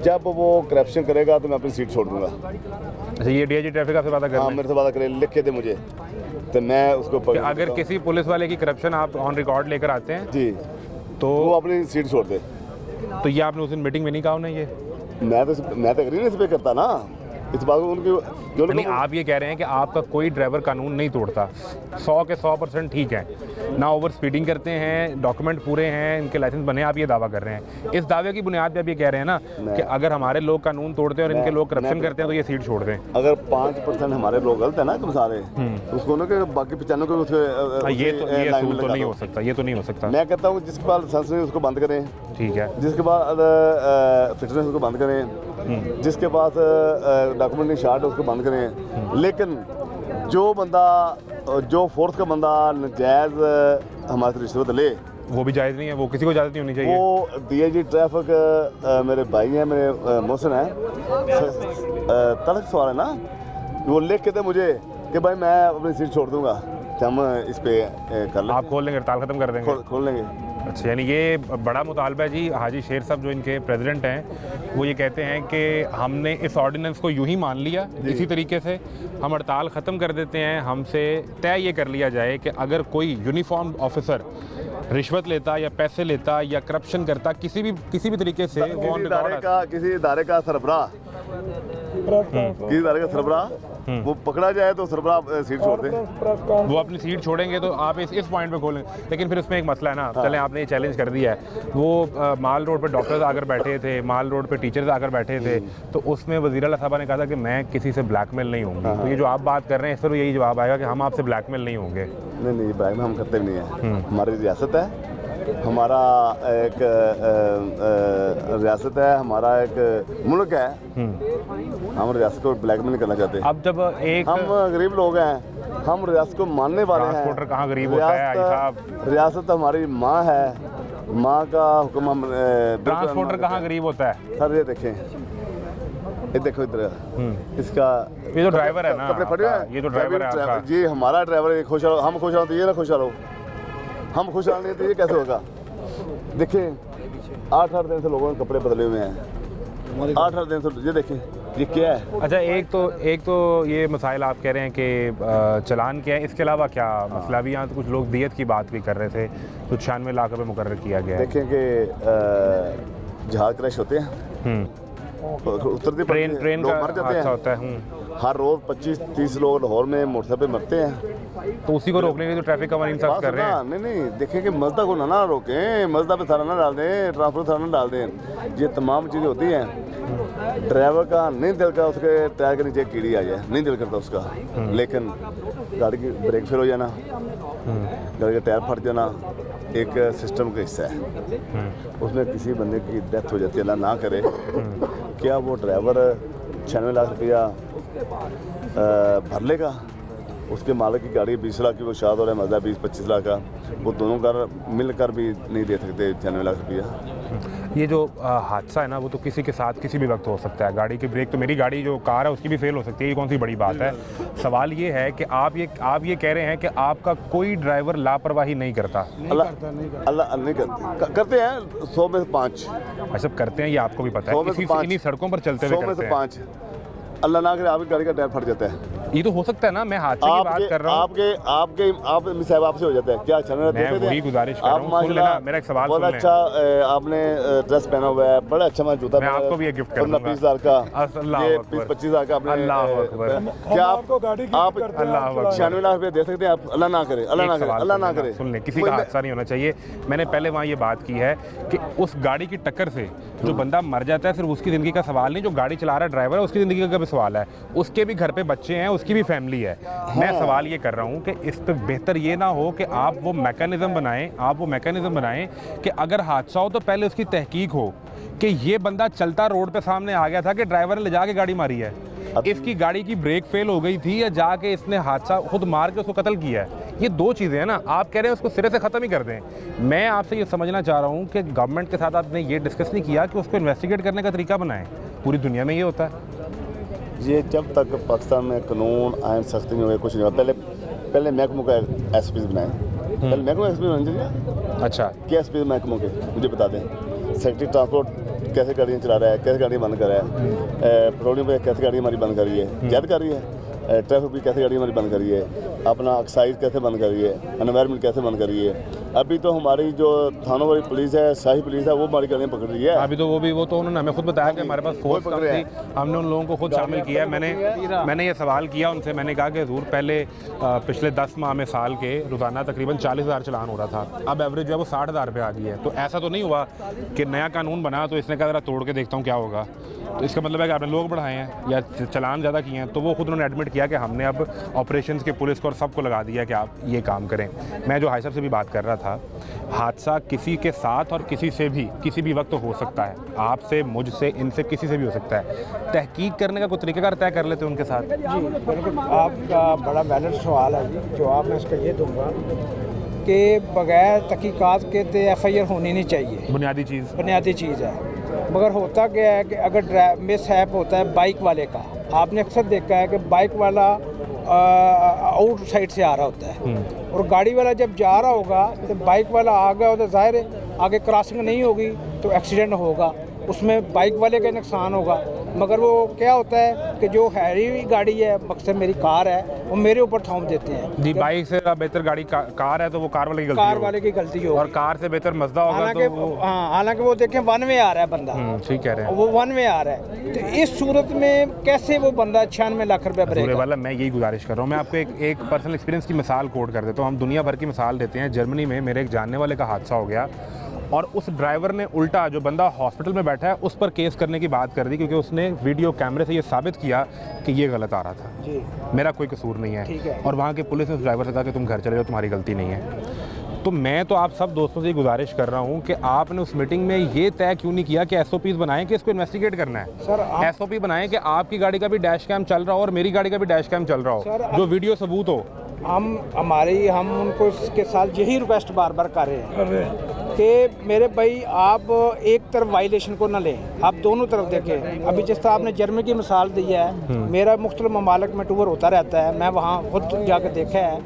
जब वो करप्शन करेगा तो मैं अपनी सीट छोड़ दूंगा। अच्छा, ये DIG ट्रैफिक आपसे वादा कर? हाँ, मेरे से वादा करे, लिख के दे मुझे, तो मैं उसको अगर किसी पुलिस वाले की करप्शन आप ऑन रिकॉर्ड लेकर आते हैं जी, तो वो अपनी सीट छोड़ दे। तो ये आपने उस दिन मीटिंग में नहीं कहा उन्हें? ये मैं तो एग्री नहीं इस पे करता ना, इस बात को उनकी जो नहीं, आप ये कह रहे हैं कि आपका कोई ड्राइवर कानून नहीं तोड़ता, 100 के 100% ठीक है ना, ओवर स्पीडिंग करते हैं, डॉक्यूमेंट पूरे हैं, इनके लाइसेंस बने, आप ये दावा कर रहे हैं। इस दावे की बुनियाद पे आप ये कह रहे हैं ना कि अगर हमारे लोग कानून तोड़ते हैं और इनके लोग करप्शन करते हैं तो ये सीट छोड़ दें। अगर 5% हमारे लोग गलत है ना, तुम सारे, उसको ना कि बाकी 95 को ये तो नहीं हो सकता, ये तो नहीं हो सकता। मैं कहता हूँ जिसके पास लाइसेंस नहीं उसको बंद करें, ठीक है, जिसके पास फिटनेस उसको बंद करें, जिसके पास डॉक्यूमेंट नहीं शार्ट है उसको बंद करें। लेकिन जो फोर्स का बंदा नजायज़ हमारे से रिश्वत ले, वो भी जायज़ नहीं है, वो किसी को इजाज़त नहीं होनी चाहिए। वो DIG ट्रैफिक मेरे भाई हैं, मेरे मोहसिन हैं, तलख सवाल है ना, वो लिख के दे मुझे कि भाई मैं अपनी सीट छोड़ दूंगा, हम इस पे कर लेंगे। आप खोल लेंगे, हड़ताल ख़त्म कर देंगे? खोल लेंगे। अच्छा, यानी ये बड़ा मुतालबा है जी। हाजी शेर साहब जो इनके प्रेसिडेंट हैं, वो ये कहते हैं कि हमने इस ऑर्डिनेंस को यूं ही मान लिया, इसी तरीके से हम हड़ताल ख़त्म कर देते हैं। हमसे तय ये कर लिया जाए कि अगर कोई यूनिफॉर्म ऑफिसर रिश्वत लेता या पैसे लेता या करप्शन करता किसी भी तरीके से, किसी इदारे का सरबराह वो पकड़ा जाए तो सरबराह सीट छोड़ दे, वो अपनी सीट छोड़ेंगे। तो आप इस पॉइंट पे खोलें, लेकिन फिर उसमें एक मसला है ना। चलें, आपने ये चैलेंज कर दिया है। वो माल रोड पे डॉक्टर्स आकर बैठे थे, माल रोड पे टीचर्स आकर बैठे थे, तो उसमें वज़ीर आला साहब ने कहा था कि मैं किसी से ब्लैकमेल नहीं होंगे। तो ये जो आप बात कर रहे हैं, इस पर यही जवाब आएगा कि हम आपसे ब्लैकमेल नहीं होंगे। नहीं, ब्लैकमेल हम करते नहीं है। हमारी रियासत है, हमारा एक रियासत है, हमारा एक मुल्क है, हम रियासत को ब्लैकमेल नहीं करना चाहते। अब जब हम गरीब लोग हैं, हम रियासत को मानने वाले हैं। ट्रांसपोर्टर कहाँ गरीब होता है साहब? रियासत हमारी माँ है, माँ का हुक्म हम। ट्रांसपोर्टर कहाँ गरीब होता है? सर ये देखें, ये देखो इधर, इसका ये जो ड्राइवर है ना, कपड़े फटे हैं, ये जो ड्राइवर है आपका जी, हमारा ड्राइवर है। खुश रहो, हम खुश रहो तो ये ना खुश रहो, हम खुश नहीं तो ये कैसे होगा? देखिए 8-8 दिन से लोगों ने कपड़े बदले हुए हैं, 8-8 दिन से। ये देखें, ये क्या है? अच्छा, एक तो ये मसाइल आप कह रहे हैं कि चलान क्या है, इसके अलावा क्या मसला भी? यहाँ तो कुछ लोग दियत की बात भी कर रहे थे, तो 96 लाख रुपये मुकर्रर किया गया है। देखें कि जहाज़ क्रैश होते हैं, उतरते ट्रेन पड़ते लोग मर का जाते हादसा हैं। होता है। हर रोज 25-30 लोग लाहौर में मोटरसाइकिल पे मरते हैं। तो उसी को रोकने के लिए तो ट्रैफिक कवानीन सख्त कर रहे हैं। नहीं देखें कि मजदा को ना रोकें, मजदा पे थाना ना डाल दें, ट्रांसपोर्ट थाना डाल दें। ये तमाम चीज़ें होती हैं। ड्राइवर का नहीं दिल का उसके टायर के नीचे कीड़ी आ जाए, नहीं दिल करता उसका, लेकिन गाड़ी की ब्रेक फेल हो जाना, गाड़ी का टायर फट जाना एक सिस्टम का हिस्सा है। उसमें किसी बंदे की डेथ हो जाती है, अल्लाह ना करे। क्या वो ड्राइवर 96 लाख रुपया भर लेगा? उसके मालिक की गाड़ी 20 लाख की वो शायद हो रहा है, मज़ा 20-25 लाख का, वो दोनों कर मिलकर भी नहीं दे सकते 96 लाख रुपया। ये जो हादसा है ना, वो तो किसी के साथ किसी भी वक्त हो सकता है। गाड़ी की ब्रेक तो मेरी गाड़ी जो कार है उसकी भी फेल हो सकती है, ये कौन सी बड़ी बात है। सवाल ये है कि आप ये कह रहे हैं कि आपका कोई ड्राइवर लापरवाही नहीं करता। अल्लाह नहीं करते हैं 100 में से 5। सब करते हैं, ये आपको भी पता है, इन्हीं सड़कों पर चलते हुए 100 में करते से हैं। 5 अल्लाह ना करे आपकी गाड़ी का टायर फट जाता है। ये तो हो सकता है ना, मैं हादसे की बात कर रहा हूँ। आप साहब आपसे हो जाता है क्या? मैं वही गुजारिश कर रहा हूँ, सुन लेना मेरा एक सवाल। बहुत अच्छा आपने ड्रेस पहना हुआ है, बड़ा अच्छा मैं जूता, मैं आपको भी एक गिफ्ट कर दूंगा 20 हज़ार का, ये 20-25 हज़ार का आपने। अल्लाह अकबर। क्या आप 96 लाख रुपये दे सकते हैं आप? अल्लाह ना करे, अल्लाह ना करे, अल्लाह ना करे। सुन ले, किसी का हादसा नहीं होना चाहिए। मैंने पहले वहाँ ये बात की है कि उस गाड़ी की टक्कर से जो बंदा मर जाता है सिर्फ उसकी ज़िंदगी का सवाल नहीं, जो गाड़ी चला रहा ड्राइवर है उसकी ज़िंदगी का भी सवाल है, उसके भी घर पे बच्चे हैं, उसकी भी फैमिली है। मैं सवाल ये कर रहा हूँ कि इस पे बेहतर ये ना हो कि आप वो मैकेनिज़्म बनाएं कि अगर हादसा हो तो पहले उसकी तहकीक हो कि ये बंदा चलता रोड पे सामने आ गया था कि ड्राइवर ने ले जाके गाड़ी मारी है, इसकी गाड़ी की ब्रेक फेल हो गई थी, या जाके इसने हादसा खुद मार के उसको कत्ल किया है। ये दो चीज़ें हैं ना। आप कह रहे हैं उसको सिरे से ख़त्म ही कर दें। मैं आपसे ये समझना चाह रहा हूँ कि गवर्नमेंट के साथ आपने ये डिस्कस नहीं किया कि उसको इन्वेस्टिगेट करने का तरीका बनाएं। पूरी दुनिया में ये होता है। ये जब तक पाकिस्तान में कानून आयन सख्ती नहीं हुए कुछ नहीं हुआ। पहले महकमों का एसपी बनाए, पहले महकमा एसपी बन जाए। अच्छा, क्या एसपी महकमों के मुझे बता दें। सेक्रेटरी ट्रांसपोर्ट कैसे गाड़ियाँ चला रहा है, कैसे गाड़ियाँ बंद कर रहा है, पेट्रोलियम पे कैसे गाड़ी हमारी बंद कर रही है, कैद कर रही है, ट्रैफिक भी कैसे गाड़ी हमारी बंद कर रही है, अपना एक्साइज कैसे बंद कर रही है, एनवायरनमेंट कैसे बंद कर रही है। अभी तो हमारी जो थानों वाली पुलिस है, शाही पुलिस है, वो हमारी गाड़ियाँ पकड़ रही है। अभी तो तो उन्होंने हमें खुद बताया कि हमारे पास फोर्स कम थी, हमने उन लोगों को खुद शामिल किया। मैंने ये सवाल किया उनसे, मैंने कहा कि हुजूर पहले पिछले 10 माह में साल के रोज़ाना तकरीबन 40,000 चलान हो रहा था, अब एवरेज जो है वो 60,000 पे आ गई है। तो ऐसा तो नहीं हुआ कि नया कानून बना तो इसने कहा ज़रा तोड़ के देखता हूँ क्या होगा। तो इसका मतलब है कि आपने लोग बढ़ाए हैं या चलान ज़्यादा किए हैं। तो वो खुद उन्होंने एडमिट किया कि हमने अब ऑपरेशंस के पुलिस को और सबको लगा दिया कि आप ये काम करें। मैं जो हाई साहब से भी बात कर रहा था, हादसा किसी के साथ और किसी से भी किसी भी वक्त हो सकता है, आपसे, मुझसे, इनसे, किसी से भी हो सकता है। तहकीक करने का कोई तरीकाकार तय कर लेते हैं उनके साथ। जी बिल्कुल, आपका बड़ा वैलिड सवाल है जी। जवाब मैं इसका ये दूंगा कि बगैर तहकीकात के तो FIR होनी नहीं चाहिए, बुनियादी चीज़ है। मगर होता क्या है कि अगर मिसहैप होता है बाइक वाले का, आपने अक्सर देखा है कि बाइक वाला आउट साइड से आ रहा होता है और गाड़ी वाला जब जा रहा होगा तो बाइक वाला आ गया हो तो जाहिर है आगे क्रॉसिंग नहीं होगी तो एक्सीडेंट होगा, उसमें बाइक वाले का नुकसान होगा। मगर वो क्या होता है कि जो हैवी गाड़ी है, मकसद मेरी कार है, वो मेरे ऊपर थोप देते हैं जी। बाइक से बेहतर गाड़ी कार है तो वो कार वाले की गलती होगी और कार से बेहतर मज़दा होगा तो हालांकि वो देखें 1 वे आ रहा है बंदा, ठीक कह रहे हैं, वो 1 वे आ रहा है। तो इस सूरत में कैसे वो बंदा 96 लाख रुपया भरेगा? वाला मैं यही गुजारिश कर रहा हूँ। मैं आपको एक पर्सनल एक्सपीरियंस की मिसाल कोट कर देता हूँ। हम दुनिया भर की मिसाल देते हैं। जर्मनी में मेरे एक जानने वाले का हादसा हो गया और उस ड्राइवर ने उल्टा जो बंदा हॉस्पिटल में बैठा है उस पर केस करने की बात कर दी, क्योंकि उसने वीडियो कैमरे से ये साबित किया कि ये गलत आ रहा था जी, मेरा कोई कसूर नहीं है। और वहाँ के पुलिस ने उस ड्राइवर से कहा कि तुम घर चले जाओ, तुम्हारी गलती नहीं है। तो मैं तो आप सब दोस्तों से गुजारिश कर रहा हूँ कि आपने उस मीटिंग में ये तय क्यों नहीं किया कि SOPs बनाएं कि इसको इन्वेस्टिगेट करना है। सर SOP बनाएं कि आपकी गाड़ी का भी डैश कैम चल रहा हो और मेरी गाड़ी का भी डैश कैम चल रहा हो, जो वीडियो सबूत हो। हम उनको इसके साथ यही रिक्वेस्ट बार बार कर रहे हैं कि मेरे भाई आप एक तरफ वायलेशन को ना लें, आप दोनों तरफ देखें। अभी जिस तरह आपने जर्मनी की मिसाल दी है, मेरा मुख्तलिफ ममालिक में टूर होता रहता है, मैं वहाँ खुद जाकर देखा है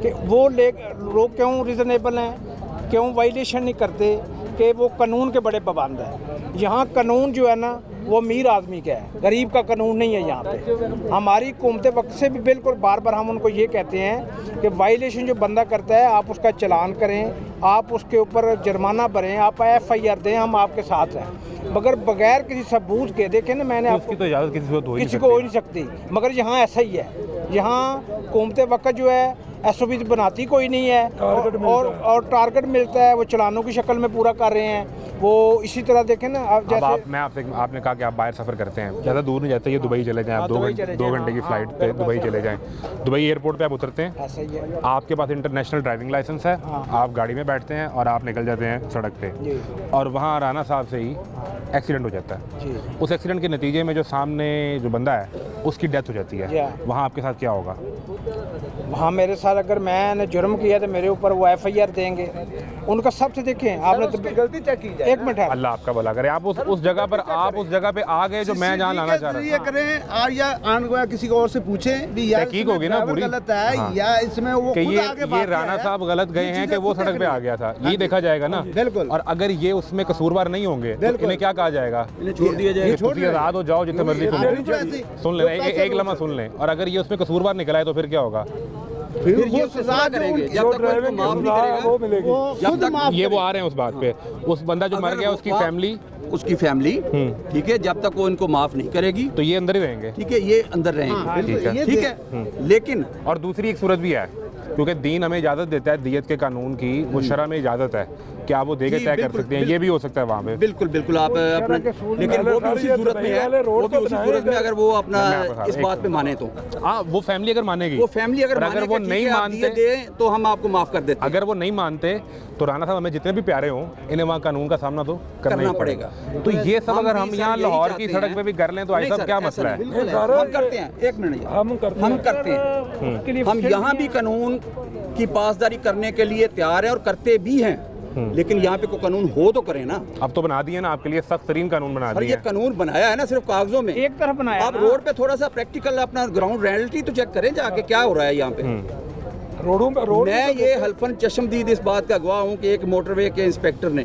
कि वो लोग क्यों रीज़नेबल हैं, क्यों वायलेशन नहीं करते, कि वो कानून के बड़े पाबंद हैं। यहाँ कानून जो है ना वो अमीर आदमी का है, गरीब का कानून नहीं है यहाँ पे। हमारी हुकूमत वक्त से भी बिल्कुल बार बार हम उनको ये कहते हैं कि वायलेशन जो बंदा करता है आप उसका चालान करें, आप उसके ऊपर जुर्माना भरें, आप FIR दें, हम आपके साथ हैं। मगर बगैर किसी सबूत के, देखें ना मैंने आपको, तो इजाज़त किसी को हो नहीं सकती। मगर यहाँ ऐसा ही है, यहाँ हुकूमत वक्त जो है SOP बनाती कोई नहीं है और टारगेट मिलता है, वो चलानों की शक्ल में पूरा कर रहे हैं। वो इसी तरह देखें ना आप, जैसे आपने कहा कि आप बाहर सफ़र करते हैं, ज़्यादा दूर नहीं जाते, ये दुबई चले जाएं, आप 2 घंटे की फ़्लाइट पे दुबई चले जाएं, दुबई एयरपोर्ट पे आप उतरते हैं, ऐसा ही है। आपके पास इंटरनेशनल ड्राइविंग लाइसेंस है, आप गाड़ी में बैठते हैं और आप निकल जाते हैं सड़क पे, और वहाँ राना साहब से ही एक्सीडेंट हो जाता है। उस एक्सीडेंट के नतीजे में जो सामने जो बंदा है उसकी डेथ हो जाती है, वहाँ आपके साथ क्या होगा? वहाँ मेरे साथ अगर मैंने जुर्म किया तो मेरे ऊपर वो FIR देंगे। उनका सबसे देखें आपने तो गलती चेक की जाए। एक मिनट है, अल्लाह आपका भला करे। आप उस जगह पर आ गए जो मैं जहाँ लाना चाह रहा ये करें और या आन किसी को और से पूछें भी यार तहकीक होगी ना पूरी, गलत है या इसमें वो कि ये राणा साहब गलत गए हैं कि वो सड़क पे आ गया था, ये देखा जाएगा ना। बिल्कुल। और अगर ये उसमें कसूरवार नहीं होंगे तो इन्हें क्या कहा जाएगा? छोड़ दिया जाएगा, रात हो जाओ जितने मर्जी सुन लें, एक लम्हा सुन लें, और अगर ये उसमें कसूरवार निकला है तो फिर क्या होगा? फिर वो सजा करेंगे, जब तक उनको माफ नहीं करेगा वो मिलेगी। जब तक ये वो आ रहे हैं उस बात पे, उस बंदा जो मर गया उसकी फैमिली ठीक है, जब तक वो इनको माफ नहीं करेगी तो ये अंदर ही रहेंगे। ठीक है, ये अंदर रहेंगे, ठीक है। लेकिन और दूसरी एक सूरत भी है, क्योंकि दीन हमें इजाज़त देता है दियत के कानून की, वो शरअ में इजाज़त है कि आप वो देके तय कर सकते हैं, ये भी हो सकता है वहाँ पे। बिल्कुल आप अपना, लेकिन वो भी उसी सूरत में है, वो भी उसी सूरत में अगर वो अपना इस बात पे माने तो, हाँ वो फैमिली अगर मानेगी, वो फैमिली अगर वो नहीं मानते तो हम आपको माफ कर देते। अगर वो नहीं मानते तो राणा साहब हमें जितने भी प्यारे हों, इन्हें वहाँ कानून का सामना तो करना पड़ेगा। तो ये सब अगर हम यहाँ लाहौर की सड़क पे भी कर लें तो आई साहब क्या मसला है? हम करते हैं, एक मिनट, हम करते हैं, हम यहाँ भी कानून की पासदारी करने के लिए तैयार हैं और करते भी हैं, लेकिन यहाँ पे कोई कानून हो तो करें ना। अब तो बना दिए ना, आपके लिए सख्त तरीन कानून बना दिए। ये कानून बनाया है ना सिर्फ कागजों में, एक तरफ बनाया। आप रोड पे थोड़ा सा प्रैक्टिकल अपना ग्राउंड रियलिटी तो चेक करें जाके क्या हो रहा है यहाँ पे रोडों पे। मैं ये हल्फन चश्मदीद इस बात का गवाह हूँ कि एक मोटरवे के इंस्पेक्टर ने,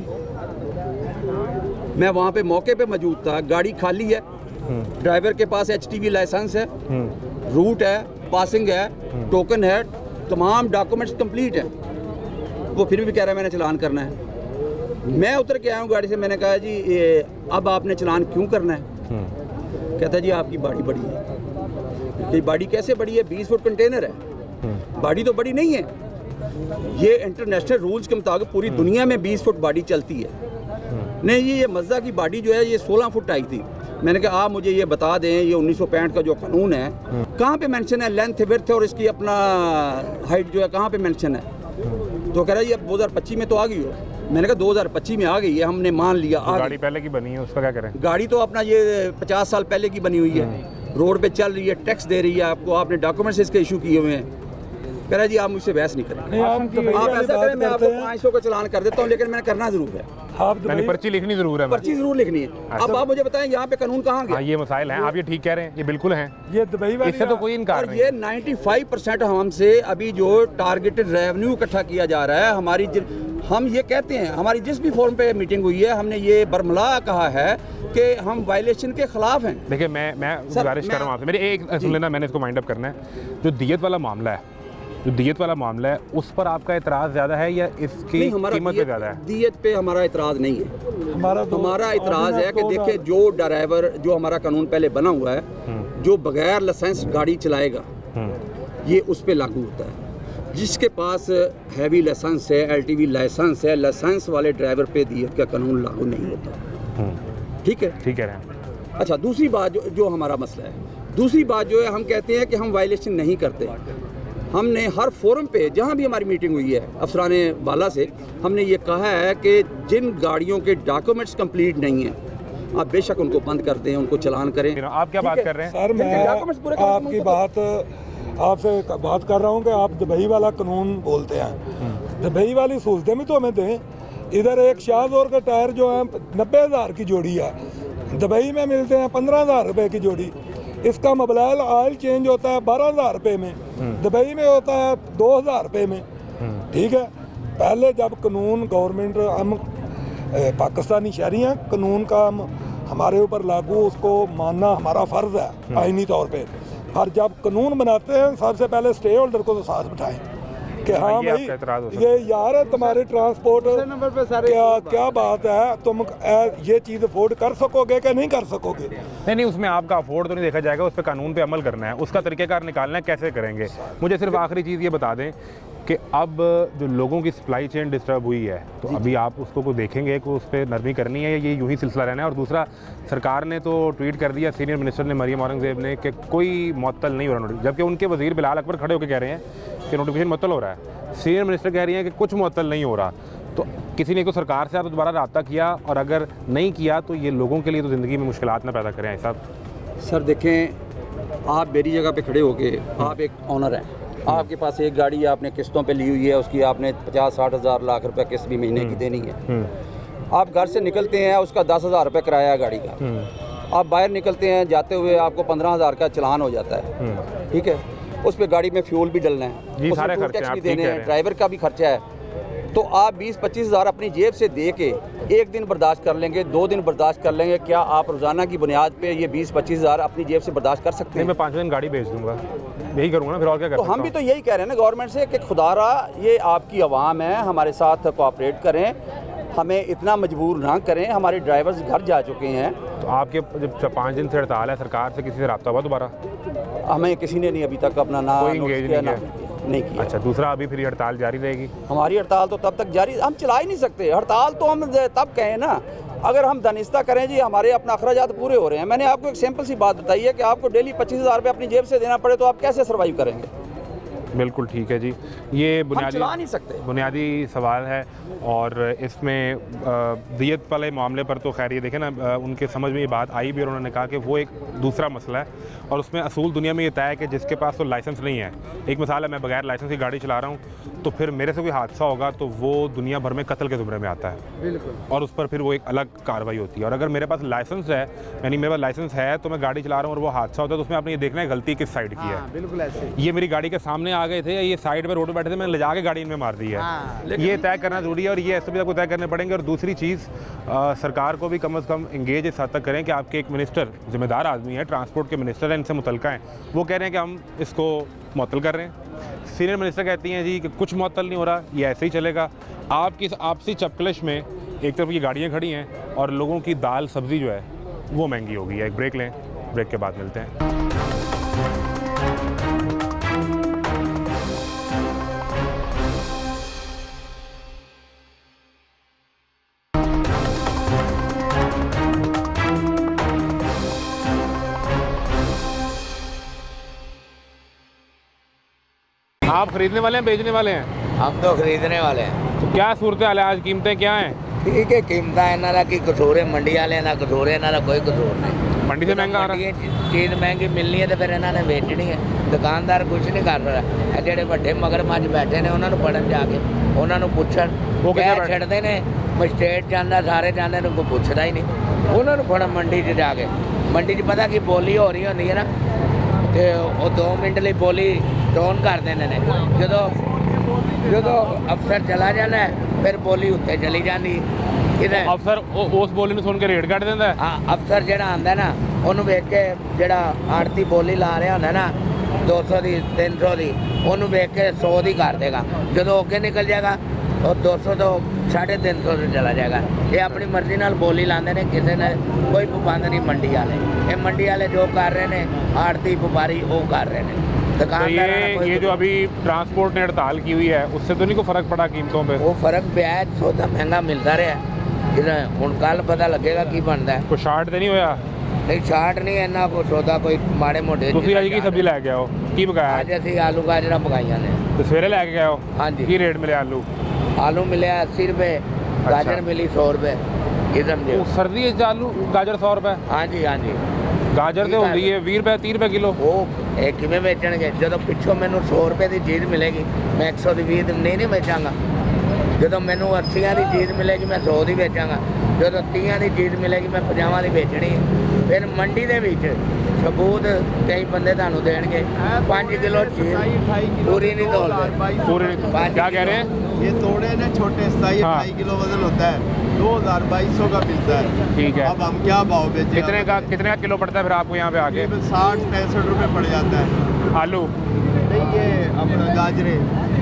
मैं वहाँ पे मौके पे मौजूद था, गाड़ी खाली है, ड्राइवर के पास HTV लाइसेंस है, रूट है, पासिंग है, टोकन है, तमाम डॉक्यूमेंट्स कंप्लीट है, वो फिर भी कह रहा है मैंने चलान करना है। मैं उतर के आया हूँ गाड़ी से, मैंने कहा जी अब आपने चलान क्यों करना है? कहता जी आपकी बाड़ी बड़ी है। बाड़ी कैसे बड़ी है? 20 फुट कंटेनर है, बाड़ी तो बड़ी नहीं है। ये इंटरनेशनल रूल्स के मुताबिक पूरी दुनिया में 20 फुट बाड़ी चलती है। नहीं ये मज़दा की बाड़ी जो है ये 16 फुट आई थी। मैंने कहा आप मुझे ये बता दें, ये 1965 का जो कानून है कहाँ पे मेंशन है लेंथ विड्थ और इसकी अपना हाइट जो है कहाँ पे मेंशन है? तो कह रहा है ये 2025 में तो आ गई हो। मैंने कहा 2025 में आ गई है, हमने मान लिया। गाड़ी पहले की बनी है, उसका क्या करें? गाड़ी तो अपना ये 50 साल पहले की बनी हुई है, रोड पे चल रही है, टैक्स दे रही है आपको, आपने डॉक्यूमेंट्स इसके इशू किए हुए हैं। कह रहा जी आप मुझसे बहस नहीं करेंगे, आप ऐसा करें मैं आपको 500 का चलान कर देता हूँ, लेकिन मैंने करना जरूर है। मैंने पर्ची लिखनी जरूर है, पर्ची जरूर लिखनी है। अब आप मुझे बताएं यहाँ पे कानून कहाँ गया? ये मसाइल हैं, आप ये ठीक कह रहे हैं, ये बिल्कुल हैं, ये दुबई वाली, इससे तो कोई इनकार नहीं। ये 95% हमसे अभी जो टारगेटेड रेवेन्यू इकट्ठा किया जा रहा है, हमारी हम ये कहते हैं, हमारी जिस भी फोरम पे मीटिंग हुई है, हमने ये बरमला कहा है कि हम वायलेशन के खिलाफ हैं। देखिए मैं गुजारिश कर रहा हूँ आपसे, मेरे एक सुन लेना, मैंने इसको माइंड अप करना है। जो दियत वाला मामला है, उस पर आपका इतराज़ ज़्यादा है या इसकी कीमत पे ज़्यादा है? दियत पे हमारा इतराज़ नहीं है। हमारा इतराज़ है कि देखिए जो ड्राइवर, जो हमारा कानून पहले बना हुआ है, जो बगैर लाइसेंस गाड़ी चलाएगा ये उस पर लागू होता है। जिसके पास हैवी लाइसेंस है, LTV लाइसेंस है, लाइसेंस वाले ड्राइवर पे दियत का कानून लागू नहीं होता। ठीक है, ठीक है। अच्छा, दूसरी बात जो हमारा मसला है, दूसरी बात जो है, हम कहते हैं कि हम वायलेशन नहीं करते। हमने हर फोरम पे जहाँ भी हमारी मीटिंग हुई है अफसराने वाला से, हमने ये कहा है कि जिन गाड़ियों के डॉक्यूमेंट्स कंप्लीट नहीं हैं आप बेशक उनको बंद कर दें, उनको चलान करें। आप क्या बात कर रहे हैं? सर मैं आपकी आपसे बात कर रहा हूँ कि आप दुबई वाला कानून बोलते हैं, दुबई वाली सूरतें भी तो हमें दें। इधर एक शाहजोर का टायर जो है 90,000 की जोड़ी है, दुबई में मिलते हैं 15,000 रुपये की जोड़ी। इसका मबलाल ऑयल चेंज होता है 12,000 रुपये में, दुबई में होता है 2,000 रुपये में। ठीक है, पहले जब कानून गवर्नमेंट हम पाकिस्तानी शहरी हैं, कानून का हमारे ऊपर लागू उसको मानना हमारा फ़र्ज़ है आइनी तौर पे। और जब कानून बनाते हैं सबसे पहले स्टे होल्डर को तो साथ बिठाएं कि हाँ भाई ये यार तुम्हारे ट्रांसपोर्ट क्या बात है, तुम ये चीज़ अफोर्ड कर सकोगे कि नहीं कर सकोगे। नहीं, उसमें आपका अफोर्ड तो नहीं देखा जाएगा, उस पर कानून पे अमल करना है, उसका तरीक़ेकार निकालना है, कैसे करेंगे। मुझे सिर्फ आखिरी चीज़ ये बता दें कि अब जो लोगों की सप्लाई चेन डिस्टर्ब हुई है, तो अभी आप उसको को देखेंगे कि उस पर नरमी करनी है, ये यूं ही सिलसिला रहना है। और दूसरा, सरकार ने तो ट्वीट कर दिया, सीनियर मिनिस्टर ने मरियम औरंगज़ेब ने, कि कोई मुअत्तल नहीं हो रहा नोटिफिकेशन, जबकि उनके वज़ीर बिलाल अकबर खड़े होकर कह रहे हैं कि नोटिफिकेशन मुअत्तल हो रहा है। सीनियर मिनिस्टर कह रही हैं कि कुछ मुअत्तल नहीं हो रहा। तो किसी ने तो सरकार से आप दोबारा रब्ता किया, और अगर नहीं किया तो ये लोगों के लिए तो ज़िंदगी में मुश्किलात ना पैदा करें साहब। सर देखें, आप मेरी जगह पे खड़े होके, आप एक ऑनर हैं, आपके पास एक गाड़ी आपने किस्तों पे ली हुई है, उसकी आपने 50-60 हज़ार लाख रुपए किस्त भी महीने की देनी है। आप घर से निकलते हैं, उसका 10,000 रुपये किराया है गाड़ी का। आप बाहर निकलते हैं, जाते हुए आपको 15,000 का चालान हो जाता है, ठीक है। उस पर गाड़ी में फ्यूल भी डलना है, उसमें टोल टैक्स भी देने हैं, ड्राइवर का भी खर्चा है। तो आप 20-25 हज़ार अपनी जेब से दे के एक दिन बर्दाश्त कर लेंगे, 2 दिन बर्दाश्त कर लेंगे, क्या आप रोज़ाना की बुनियाद पे ये 20-25 हज़ार अपनी जेब से बर्दाश्त कर सकते हैं? मैं 5 दिन गाड़ी भेज दूंगा, यही करूँगा ना, फिर और क्या तो हम भी तो यही कह रहे हैं ना गवर्नमेंट से कि खुदारा ये आपकी आवाम है, हमारे साथ कोऑपरेट करें, हमें इतना मजबूर ना करें। हमारे ड्राइवर्स घर जा चुके हैं। तो आपके जब 5 दिन से हड़ताल है, सरकार से किसी से रब्ता हुआ दोबारा? हमें किसी ने नहीं अभी तक अपना नाम नहीं किया। अच्छा, दूसरा अभी फिर हड़ताल जारी रहेगी? हमारी हड़ताल तो तब तक जारी, हम चला ही नहीं सकते हड़ताल, तो हम तब कहें ना अगर हम दानिस्ता करें जी हमारे अपना अखराजात पूरे हो रहे हैं। मैंने आपको एक सिंपल सी बात बताई है कि आपको डेली 25,000 रुपये अपनी जेब से देना पड़े तो आप कैसे सर्वाइव करेंगे? बिल्कुल ठीक है जी, ये चला नहीं सकते बुनियादी सवाल है। और इसमें दियत वाले मामले पर तो खैर ये देखें ना, उनके समझ में ये बात आई भी और उन्होंने कहा कि वो एक दूसरा मसला है, और उसमें असूल दुनिया में ये तय है कि जिसके पास तो लाइसेंस नहीं है, एक मिसाल है मैं बगैर लाइसेंस की गाड़ी चला रहा हूँ, तो फिर मेरे से कोई हादसा होगा तो वो दुनिया भर में कत्ल के ज़ुमरे में आता है। बिल्कुल। और उस पर फिर वो एक अलग कार्रवाई होती है। और अगर मेरे पास लाइसेंस है, यानी मेरे पास लाइसेंस है, तो मैं गाड़ी चला रहा हूँ और वो हादसा होता है, तो उसमें आपने ये देखना है गलती किस साइड की है। बिल्कुल ऐसे। ये मेरी गाड़ी के सामने आ गए थे, ये साइड पे रोड पे बैठे थे, मैंने ले जाके गाड़ी इनमें मार दी है। ये तय करना जरूरी है, और ये ऐसे भी आपको तय करने पड़ेंगे। और दूसरी चीज़, सरकार को भी कम से कम इंगेज इस हद तक करें कि आपके एक मिनिस्टर जिम्मेदार आदमी है, ट्रांसपोर्ट के मिनिस्टर हैं, इनसे मुतलका हैं, वो कह रहे हैं कि हम इसको मुअत्तल कर रहे हैं। सीनियर मिनिस्टर कहती हैं जी कि कुछ मुअत्तल नहीं हो रहा, ये ऐसे ही चलेगा। आपकी आपसी चपकलिश में एक तरफ ये गाड़ियाँ खड़ी हैं और लोगों की दाल सब्ज़ी जो है वो महंगी हो गई है। एक ब्रेक लें, ब्रेक के बाद मिलते हैं। आप खरीदने वाले हैं, बेचने वाले हैं? हम तो खरीदने वाले हैं। तो क्या सूरत हाल है आज, कीमतें क्या हैं? ठीक है, कीमत इन्हों की कसूर है, मंडी वाले ना कसूर है, इन्हों कोई कसूर नहीं। मंडी से महंगा आ रहा है, चीज़ महंगी मिलनी है तो फिर इन्होंने बेचनी है। दुकानदार कुछ नहीं कर रहा। ਜਿਹੜੇ ਵੱਡੇ ਮਗਰਮੱਛ ਬੈਠੇ ਨੇ ਉਹਨਾਂ ਨੂੰ ਫੜਨ ਜਾ ਕੇ ਉਹਨਾਂ ਨੂੰ ਪੁੱਛਣ, ਉਹ ਕਿੱਥੇ ਛੱਡਦੇ ਨੇ? ਮਜਿਸਟ੍ਰੇਟ ਜਾਂਦਾ, ਸਾਰੇ ਜਾਂਦੇ ਨੇ, ਕੋਈ ਪੁੱਛਦਾ ਹੀ ਨਹੀਂ। ਉਹਨਾਂ ਨੂੰ ਫੜਨ ਮੰਡੀ 'ਚ ਜਾ ਕੇ, ਮੰਡੀ 'ਚ ਪਤਾ ਕੀ ਬੋਲੀ ਹੋ ਰਹੀ ਹੁੰਦੀ ਹੈ ਨਾ, ਤੇ ਉਹ 2 ਮਿੰਟ ਲਈ ਬੋਲੀ ਟੋਨ ਕਰ ਦਿੰਦੇ ਨੇ। ਜਦੋਂ ਅਫਸਰ ਚਲਾ ਜਾਂਦਾ ਫਿਰ ਬੋਲੀ ਉੱਤੇ ਚਲੀ ਜਾਂਦੀ। ਅਫਸਰ ਉਸ ਬੋਲੀ ਨੂੰ ਸੁਣ ਕੇ ਰੇਟ ਕੱਢ ਦਿੰਦਾ। ਹਾਂ, ਅਫਸਰ ਜਿਹੜਾ ਆਉਂਦਾ ਨਾ ਉਹਨੂੰ ਵੇਖ ਕੇ, ਜਿਹੜਾ ਆੜਤੀ ਬੋਲੀ ਲਾ ਰਿਹਾ ਹੁੰਦਾ ਨਾ 200 ਦੀ 300 ਦੀ, ਉਹਨੂੰ ਵੇਖ ਕੇ 100 ਦੀ ਕਰ ਦੇਗਾ। ਜਦੋਂ ਅੱਗੇ ਨਿਕਲ ਜਾਏਗਾ ਉਹ 200 ਤੋਂ 350 ਤੇ ਚਲਾ ਜਾਏਗਾ। ਇਹ ਆਪਣੀ ਮਰਜ਼ੀ ਨਾਲ ਬੋਲੀ ਲਾਉਂਦੇ ਨੇ, ਕਿਸੇ ਨੇ ਕੋਈ ਪਾਬੰਦ ਨਹੀਂ ਮੰਡੀ ਵਾਲੇ। ਇਹ ਮੰਡੀ ਵਾਲੇ ਜੋ ਕਰ ਰਹੇ ਨੇ, ਆੜਤੀ ਵਪਾਰੀ ਉਹ कर रहे हैं। तो ये जो अभी ट्रांसपोर्ट ने हड़ताल की हुई है, उससे तो नहीं कोई फ़र्क पड़ा कीमतों पे? वो फ़र्क पिया है, सौदा महंगा मिलता रहा। हुण कल पता लगेगा की बनता है। कोई शार्ट तो नहीं होया? नहीं, शार्ट नहीं है ना, कोई सौदा कोई माड़े मोटे। ਤੁਸੀਂ ਅੱਜ ਕੀ ਸਬਜ਼ੀ ਲੈ ਕੇ ਆਓ, ਕੀ ਪਕਾਇਆ? ਅੱਜ ਅਸੀਂ ਆਲੂ ਗਾਜਰਾਂ ਪਕਾਈਆਂ ਨੇ। ਤੇ ਸਵੇਰੇ ਲੈ ਕੇ ਆਓ? ਹਾਂਜੀ। ਕੀ ਰੇਟ ਮਿਲਿਆ ਆਲੂ? ਆਲੂ ਮਿਲਿਆ 80 रुपए, गाजर मिली 100 रुपए। ये समझे सर्दी आलू गाजर 100 रुपए? हाँ जी, हाँ जी। गाजर तो होंगी है 20 रुपए 30 रुपए किलो। वो किमें बेचणगे? जो पिछों मैनू 100 रुपए की चीज़ मिलेगी, मैं 120 की नहीं बेचांगा। जो मैनू 80 की चीज़ मिलेगी, मैं 100 की बेचांगा। जो 30 की चीज़ मिलेगी, मैं 50 की बेचनी है। फिर मंडी के सबूत कई बंदे थानू देंगे 5 किलो चीज़ पूरी नहीं तोलते। पूरी क्या कह रहे हैं? ये तोड़े ना छोटे 27-28 किलो वजन होता है, 2200 का मिलता है। ठीक है। अब हम क्या भाव बेचें? कितने का किलो पड़ता है फिर आपको यहाँ पे आके? 60-65 रुपये पड़ जाता है। आलू नहीं, ये अपना गाजरे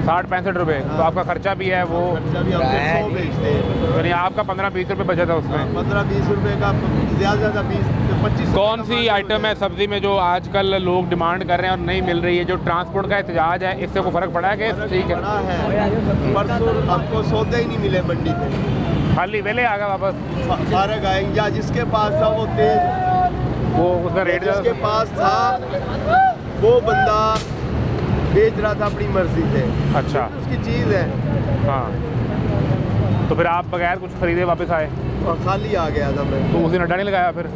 60-65 रुपये। तो आपका खर्चा भी है वो? खर्चा भी हम 100 बेचते हैं। यानी आपका 15-20 रुपये बचा था उसमें? 15-20 रुपये का, ज़्यादा 20-25। कौन सी आइटम है सब्जी में जो आजकल लोग डिमांड कर रहे हैं और नहीं मिल रही है? जो ट्रांसपोर्ट का एहतजाज है, इससे कोई फ़र्क पड़ा है कि ठीक है? बड़ा है। परसों हमको सौदे ही नहीं मिले मंडी पे, खाली वेले आ गया वापस। फारग आएंगे। या जिसके पास था वो तेज, वो उसका रेट जिसके पास था वो बंदा बेच रहा था अपनी मर्जी से। अच्छा, उसकी चीज़ है। हाँ, तो फिर आप बगैर कुछ खरीदे वापस आए और खाली आ गया था मैं। तो उस दिन अड्डा नहीं लगाया फिर?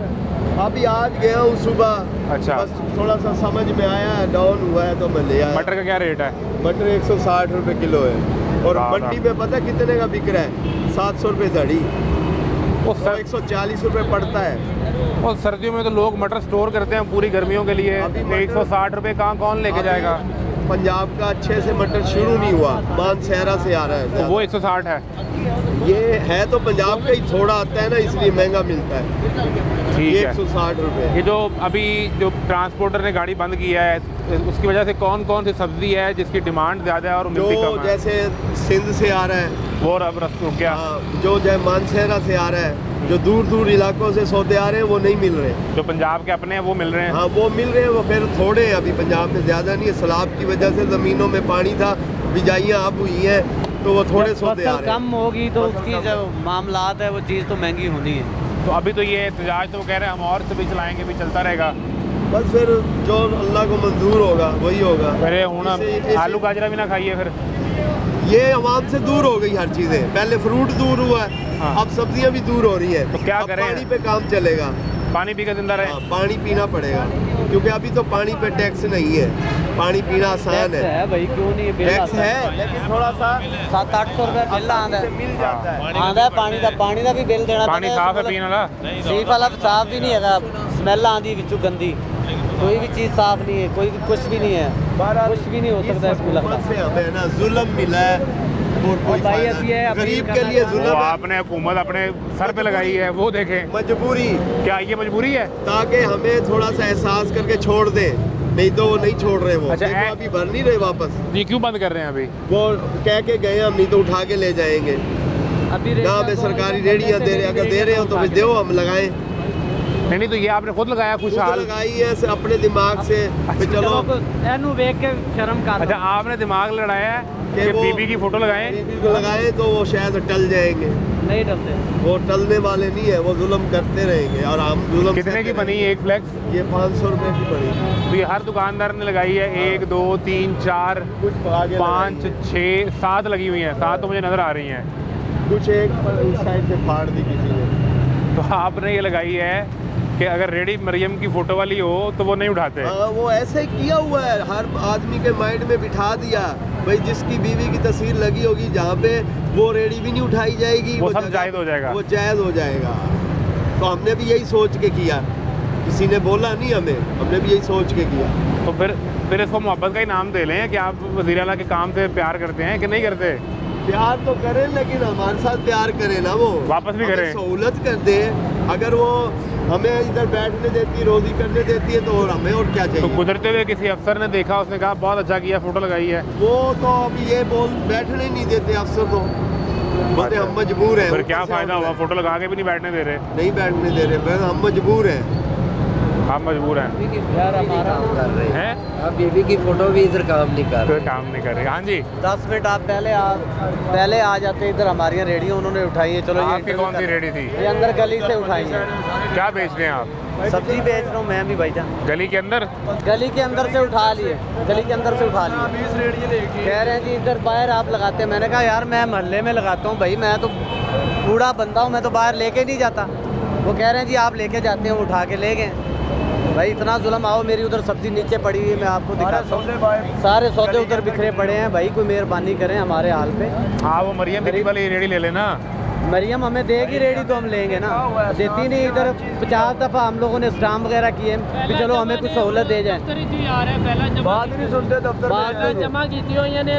अभी आज गया हूँ सुबह। अच्छा। बस थोड़ा सा समझ में आया है, डाउन हुआ है तो मैं ले आया। मटर का क्या रेट है? मटर 160 रुपये किलो है। और मंडी में पता कितने का बिक रहा है? 700 रुपये धड़ी। वो 140 रुपये पड़ता है। और सर्दियों में तो लोग मटर स्टोर करते हैं पूरी गर्मियों के लिए। 160 रुपये कहाँ कौन लेके जाएगा? पंजाब का अच्छे से मटर शुरू नहीं हुआ, मानसहरा से आ रहा है। तो वो 160 है। ये है तो पंजाब का ही, थोड़ा आता है ना इसलिए महंगा मिलता है। ठीक है। 160 रुपये। ये जो अभी जो ट्रांसपोर्टर ने गाड़ी बंद की है, उसकी वजह से कौन कौन सी सब्जी है जिसकी डिमांड ज़्यादा है और मिलती कम है? जैसे सिंध से आ रहा है वो अब रस्तों क्या? जो मानसहरा से आ रहा है, जो दूर दूर इलाकों से सौदे आ रहे हैं वो नहीं मिल रहे। जो पंजाब के अपने हैं वो मिल रहे हैं? हाँ, वो मिल रहे हैं। वो फिर थोड़े हैं, अभी पंजाब में ज़्यादा नहीं है। सैलाब की वजह से ज़मीनों में पानी था, बिजाइयाँ अब हुई हैं तो वो थोड़े सौदे आ रहे हैं। कम होगी तो उसकी जो मामलात है वो चीज़ तो महंगी होनी है। तो अभी तो ये एहतजाज तो वो कह रहे हैं हम और से भी चलाएंगे, भी चलता रहेगा। बस फिर जो अल्लाह को मंजूर होगा वही होगा। अरे हूँ आलू गाजरा भी ना खाइए फिर। ये आवाम से दूर हो गई हर चीज़ें। पहले फ्रूट दूर हुआ है, अब सब्जियां भी दूर हो रही हैं। तो क्या करें? पानी पे काम चलेगा। पानी पी कर जिंदा रहे? पानी पीना पड़ेगा, क्योंकि अभी तो पानी पे टैक्स नहीं है। पानी पीना आसान है भाई, क्यों नहीं? टैक्स है, लेकिन थोड़ा सा 700-800 रुपये बिल आंदा मिल जाता है। आंदा पानी का भी बिल देना। पानी साफ है पीने वाला? सीफ वाला साफ भी नहीं है, स्मैल आंदी विचू गंदी। कोई भी चीज़ साफ नहीं है, कोई भी कुछ भी नहीं है, कुछ भी नहीं हो सकता इसको लगता से हमें ना जुल्म मिला है और कोई भाई फायदा अब ये नहीं। गरीब के लिए जुल्म वो है। आपने हुकूमत अपने सर पे लगाई है, वो देखें। मजबूरी। क्या ये मजबूरी है? ताकि हमें थोड़ा सा एहसास करके छोड़ दे, नहीं तो वो नहीं छोड़ रहे। वो अच्छा, देखो अभी भर नहीं रहे वापस। ये क्यों बंद कर रहे हैं अभी? वो कह के गए हम नहीं तो उठा के ले जाएंगे। अभी ना हमें सरकारी रेडियाँ दे रहे, अगर दे रहे हो तो फिर दो, हम लगाएं। नहीं तो ये आपने खुद लगाया खुद खुशहाल? लगाई है अपने दिमाग से कि चलो। एनू देख के शर्म कर। अच्छा, आपने दिमाग लड़ाया है कि वो बीबी की फोटो लगाएं? बीबी को लगाएं तो वो शायद टल जाएंगे। नहीं डरते, वो टलने वाले नहीं है, वो जुल्म करते रहेंगे और हम जुल्म। कितने की बनी एक फ्लेक्स? ये 500 रुपये की पड़ी। तो ये हर दुकानदार ने लगाई है? 1 2 3 4 कुछ आगे 5 6 7 लगी हुई हैं। 7 तो मुझे नज़र आ रही हैं। कुछ एक इस साइड से फाड़ दी किसी ने। तो आपने ये लगाई है कि अगर रेडी मरियम की फ़ोटो वाली हो तो वो नहीं उठाते? वो ऐसे ही किया हुआ है, हर आदमी के माइंड में बिठा दिया भाई, जिसकी बीवी की तस्वीर लगी होगी जहाँ पे वो रेडी भी नहीं उठाई जाएगी, वो सब जायज़ हो जाएगा। वो जायज़ हो जाएगा। तो हमने भी यही सोच के किया, किसी ने बोला नहीं हमें, हमने भी यही सोच के किया। तो फिर इसको मोहब्बत का ही नाम दे लें कि आप वज़ीर आला के काम से प्यार करते हैं कि नहीं करते? प्यार तो करें, लेकिन हमारे साथ प्यार करें ना, वो वापस भी करें, सहूलत कर दे। अगर वो हमें इधर बैठने देती है, रोजी करने देती है, तो और हमें और क्या चाहिए? तो गुजरते हुए किसी अफसर ने देखा, उसने कहा बहुत अच्छा किया, फ़ोटो लगाई है, वो तो अभी ये बोल बैठने नहीं देते अफसर को, बोलते हम मजबूर हैं। फिर क्या फ़ायदा हुआ? फ़ोटो लगा के भी नहीं बैठने दे रहे। नहीं बैठने दे रहे, हम मजबूर हैं। आप मजबूर हैं यार, हमारा कर रहे हैं। अब बीबी की फोटो भी इधर काम नहीं कर रहे। काम नहीं कर रहे। हाँ जी, 10 मिनट आप पहले आ जाते इधर। हमारी रेडियो उन्होंने उठाई है। चलो, आपकी कौन सी रेडी थी? ये अंदर गली से उठाई है। क्या बेच रहे हैं आप? सब्जी बेच रहा हूँ मैं भी भाईजान। गली के अंदर? गली के अंदर से उठा लिए, गली के अंदर से उठा लिए। कह रहे हैं जी इधर बाहर आप लगाते हैं। मैंने कहा यार मैं मोहल्ले में लगाता हूँ भाई, मैं तो बूढ़ा बंदा हूँ, मैं तो बाहर लेके नहीं जाता। वो कह रहे हैं जी आप लेके जाते हैं, उठा के ले गए। भाई इतना जुल्म। आओ, मेरी उधर सब्जी नीचे पड़ी हुई है, मैं आपको दिखाता हूँ। सारे सौदे उधर बिखरे पड़े हैं भाई, कोई मेहरबानी करें हमारे हाल पे। हाँ, वो मरियम बीबी वाली रेडी ले लेना। मरियम हमें देगी रेडी तो हम लेंगे ना, देती नहीं। इधर 50 दफ़ा हम लोगों ने स्टाम्प वगैरह किए कि चलो हमें कुछ सहूलत दे जाए। बात नहीं सुनते दफ्तर जमा की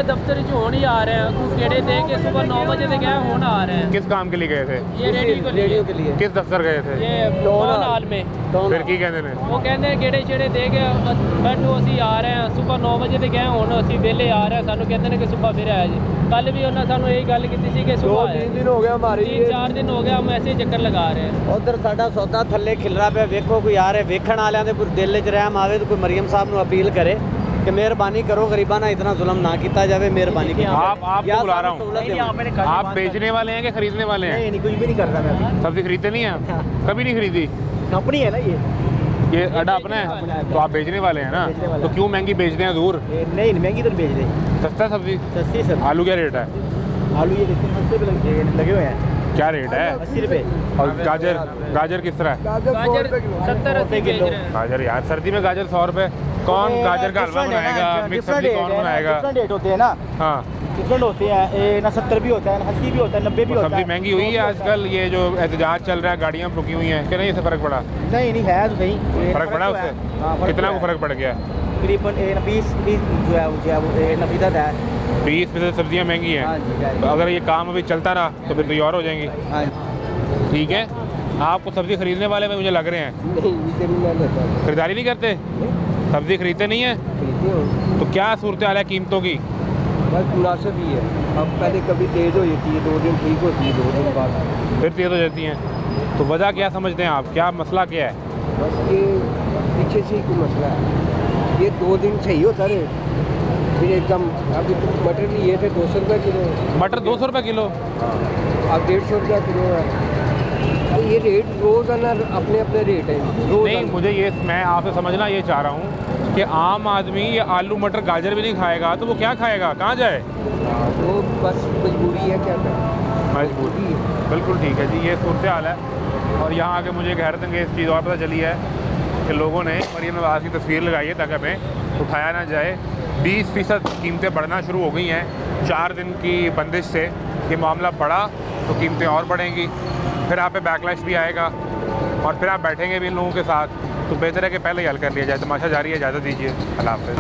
दफ्तर होने आ रहे हैं, केड़े दे के सुबह 9 बजे तक गए होना आ रहे हैं। किस काम के लिए गए थे? ये रेडियो के लिए। किस दफ्तर गए थे? ये टाउन हॉल में। फिर की कहते ने? वो कहते हैं गेड़े छेड़े दे के बैठो असी आ रहे हैं, सुबह 9 बजे तक गए होना, असी वेले आ रहे हैं, सानू कहते हैं कि सुबह फिर आया जी। कल भी उन्होंने सानू यही गल की थी कि सुबह 3 दिन हो गया हमारी, 3-4 दिन हो गया हम ऐसे ही चक्कर लगा रहे हैं। उधर साडा सौदा थल्ले खिलरा पे वेखो कोई आ रहे वेखण वालियां दे कोई दिल च रहम आवे तो कोई मरियम साहब नू अपील करे कि मेहरबानी करो गरीबां ना इतना जुल्म ना किया जाए, मेहरबानी की। आप बुला रहा हूँ, आप बेचने वाले हैं कि खरीदने वाले हैं? नहीं कुछ भी नहीं करता मैं अभी। सब्जी खरीदते नहीं हैं? कभी नहीं खरीदी? कंपनी है ना ये अड्डा अपना है, तो आप बेचने वाले हैं ना, तो क्यों महंगी बेचते हैं दूर? नहीं महंगी तो बेच रहे। सस्ता सब्जी? सस्ती सर। आलू क्या रेट है? आलू ये देखते हैं 80 रुपये लगे हुए हैं। क्या रेट है? 80 रुपये। और गाजर किस तरह है? गाजर 70-80 किलो। गाजर यार सर्दी में गाजर 100 रुपये। कौन गाजर का हलवा बनाएगा? मिक्स सब्जी कौन बनाएगा? डिफरेंट रेट होते हैं ना, हाँ डिफरेंट होते हैं ना। 70 भी होता है ना, 80 भी होता है, 90 भी होता है। सब्जी महंगी हुई है आजकल, ये जो एहतजाज चल रहा है, गाड़ियाँ रुकी हुई हैं, कि नहीं इससे फ़र्क पड़ा? नहीं है तो सही फ़र्क पड़ा उससे? कितना को फ़र्क पड़ गया? करीबन 20 जो है वो नफीदा है। 20% सब्जियाँ महंगी हैं। तो अगर ये काम अभी चलता रहा तो फिर तो और हो जाएंगी। ठीक है, आपको सब्ज़ी खरीदने वाले में मुझे लग रहे हैं खरीदारी नहीं करते, सब्ज़ी खरीदते नहीं है, तो क्या सूरत हाल है कीमतों की? बस मुनासिब ही है। अब पहले कभी तेज़ हो जाती है, 2 दिन ठीक होती है, 2 दिन बाद फिर तेज़ हो जाती हैं। तो वजह क्या समझते हैं आप, क्या मसला क्या है? बस ये पीछे से ही कोई मसला है। ये 2 दिन सही होता रहे, फिर एकदम। अभी तो मटर लिए थे 200 रुपये किलो। मटर 200 रुपये किलो? अब 150 रुपया किलो है। ये रेट रोज़ाना अपने अपने रेट है। नहीं, मुझे ये, मैं आपसे समझना ये चाह रहा हूँ कि आम आदमी ये आलू मटर गाजर भी नहीं खाएगा तो वो क्या खाएगा, कहाँ जाए? वो बस मजबूरी है, क्या करें, मजबूरी है। बिल्कुल ठीक है जी, ये सूरत हाल है। और यहाँ आके मुझे एक हैरत अंगेज़ चीज़ और पता चली है कि लोगों ने मरियम नवाज़ की तस्वीर लगाई है ताकि हमें उठाया ना जाए। 20% कीमतें बढ़ना शुरू हो गई हैं 4 दिन की बंदिश से। ये मामला बढ़ा तो कीमतें और बढ़ेंगी, फिर आप पे बैकलैश भी आएगा और फिर आप बैठेंगे भी इन लोगों के साथ। तो बेहतर है कि पहले ही हल कर लिया जाए। तमाशा जारी है, इजाज़त दीजिए, अल्लाह हाफ़िज़।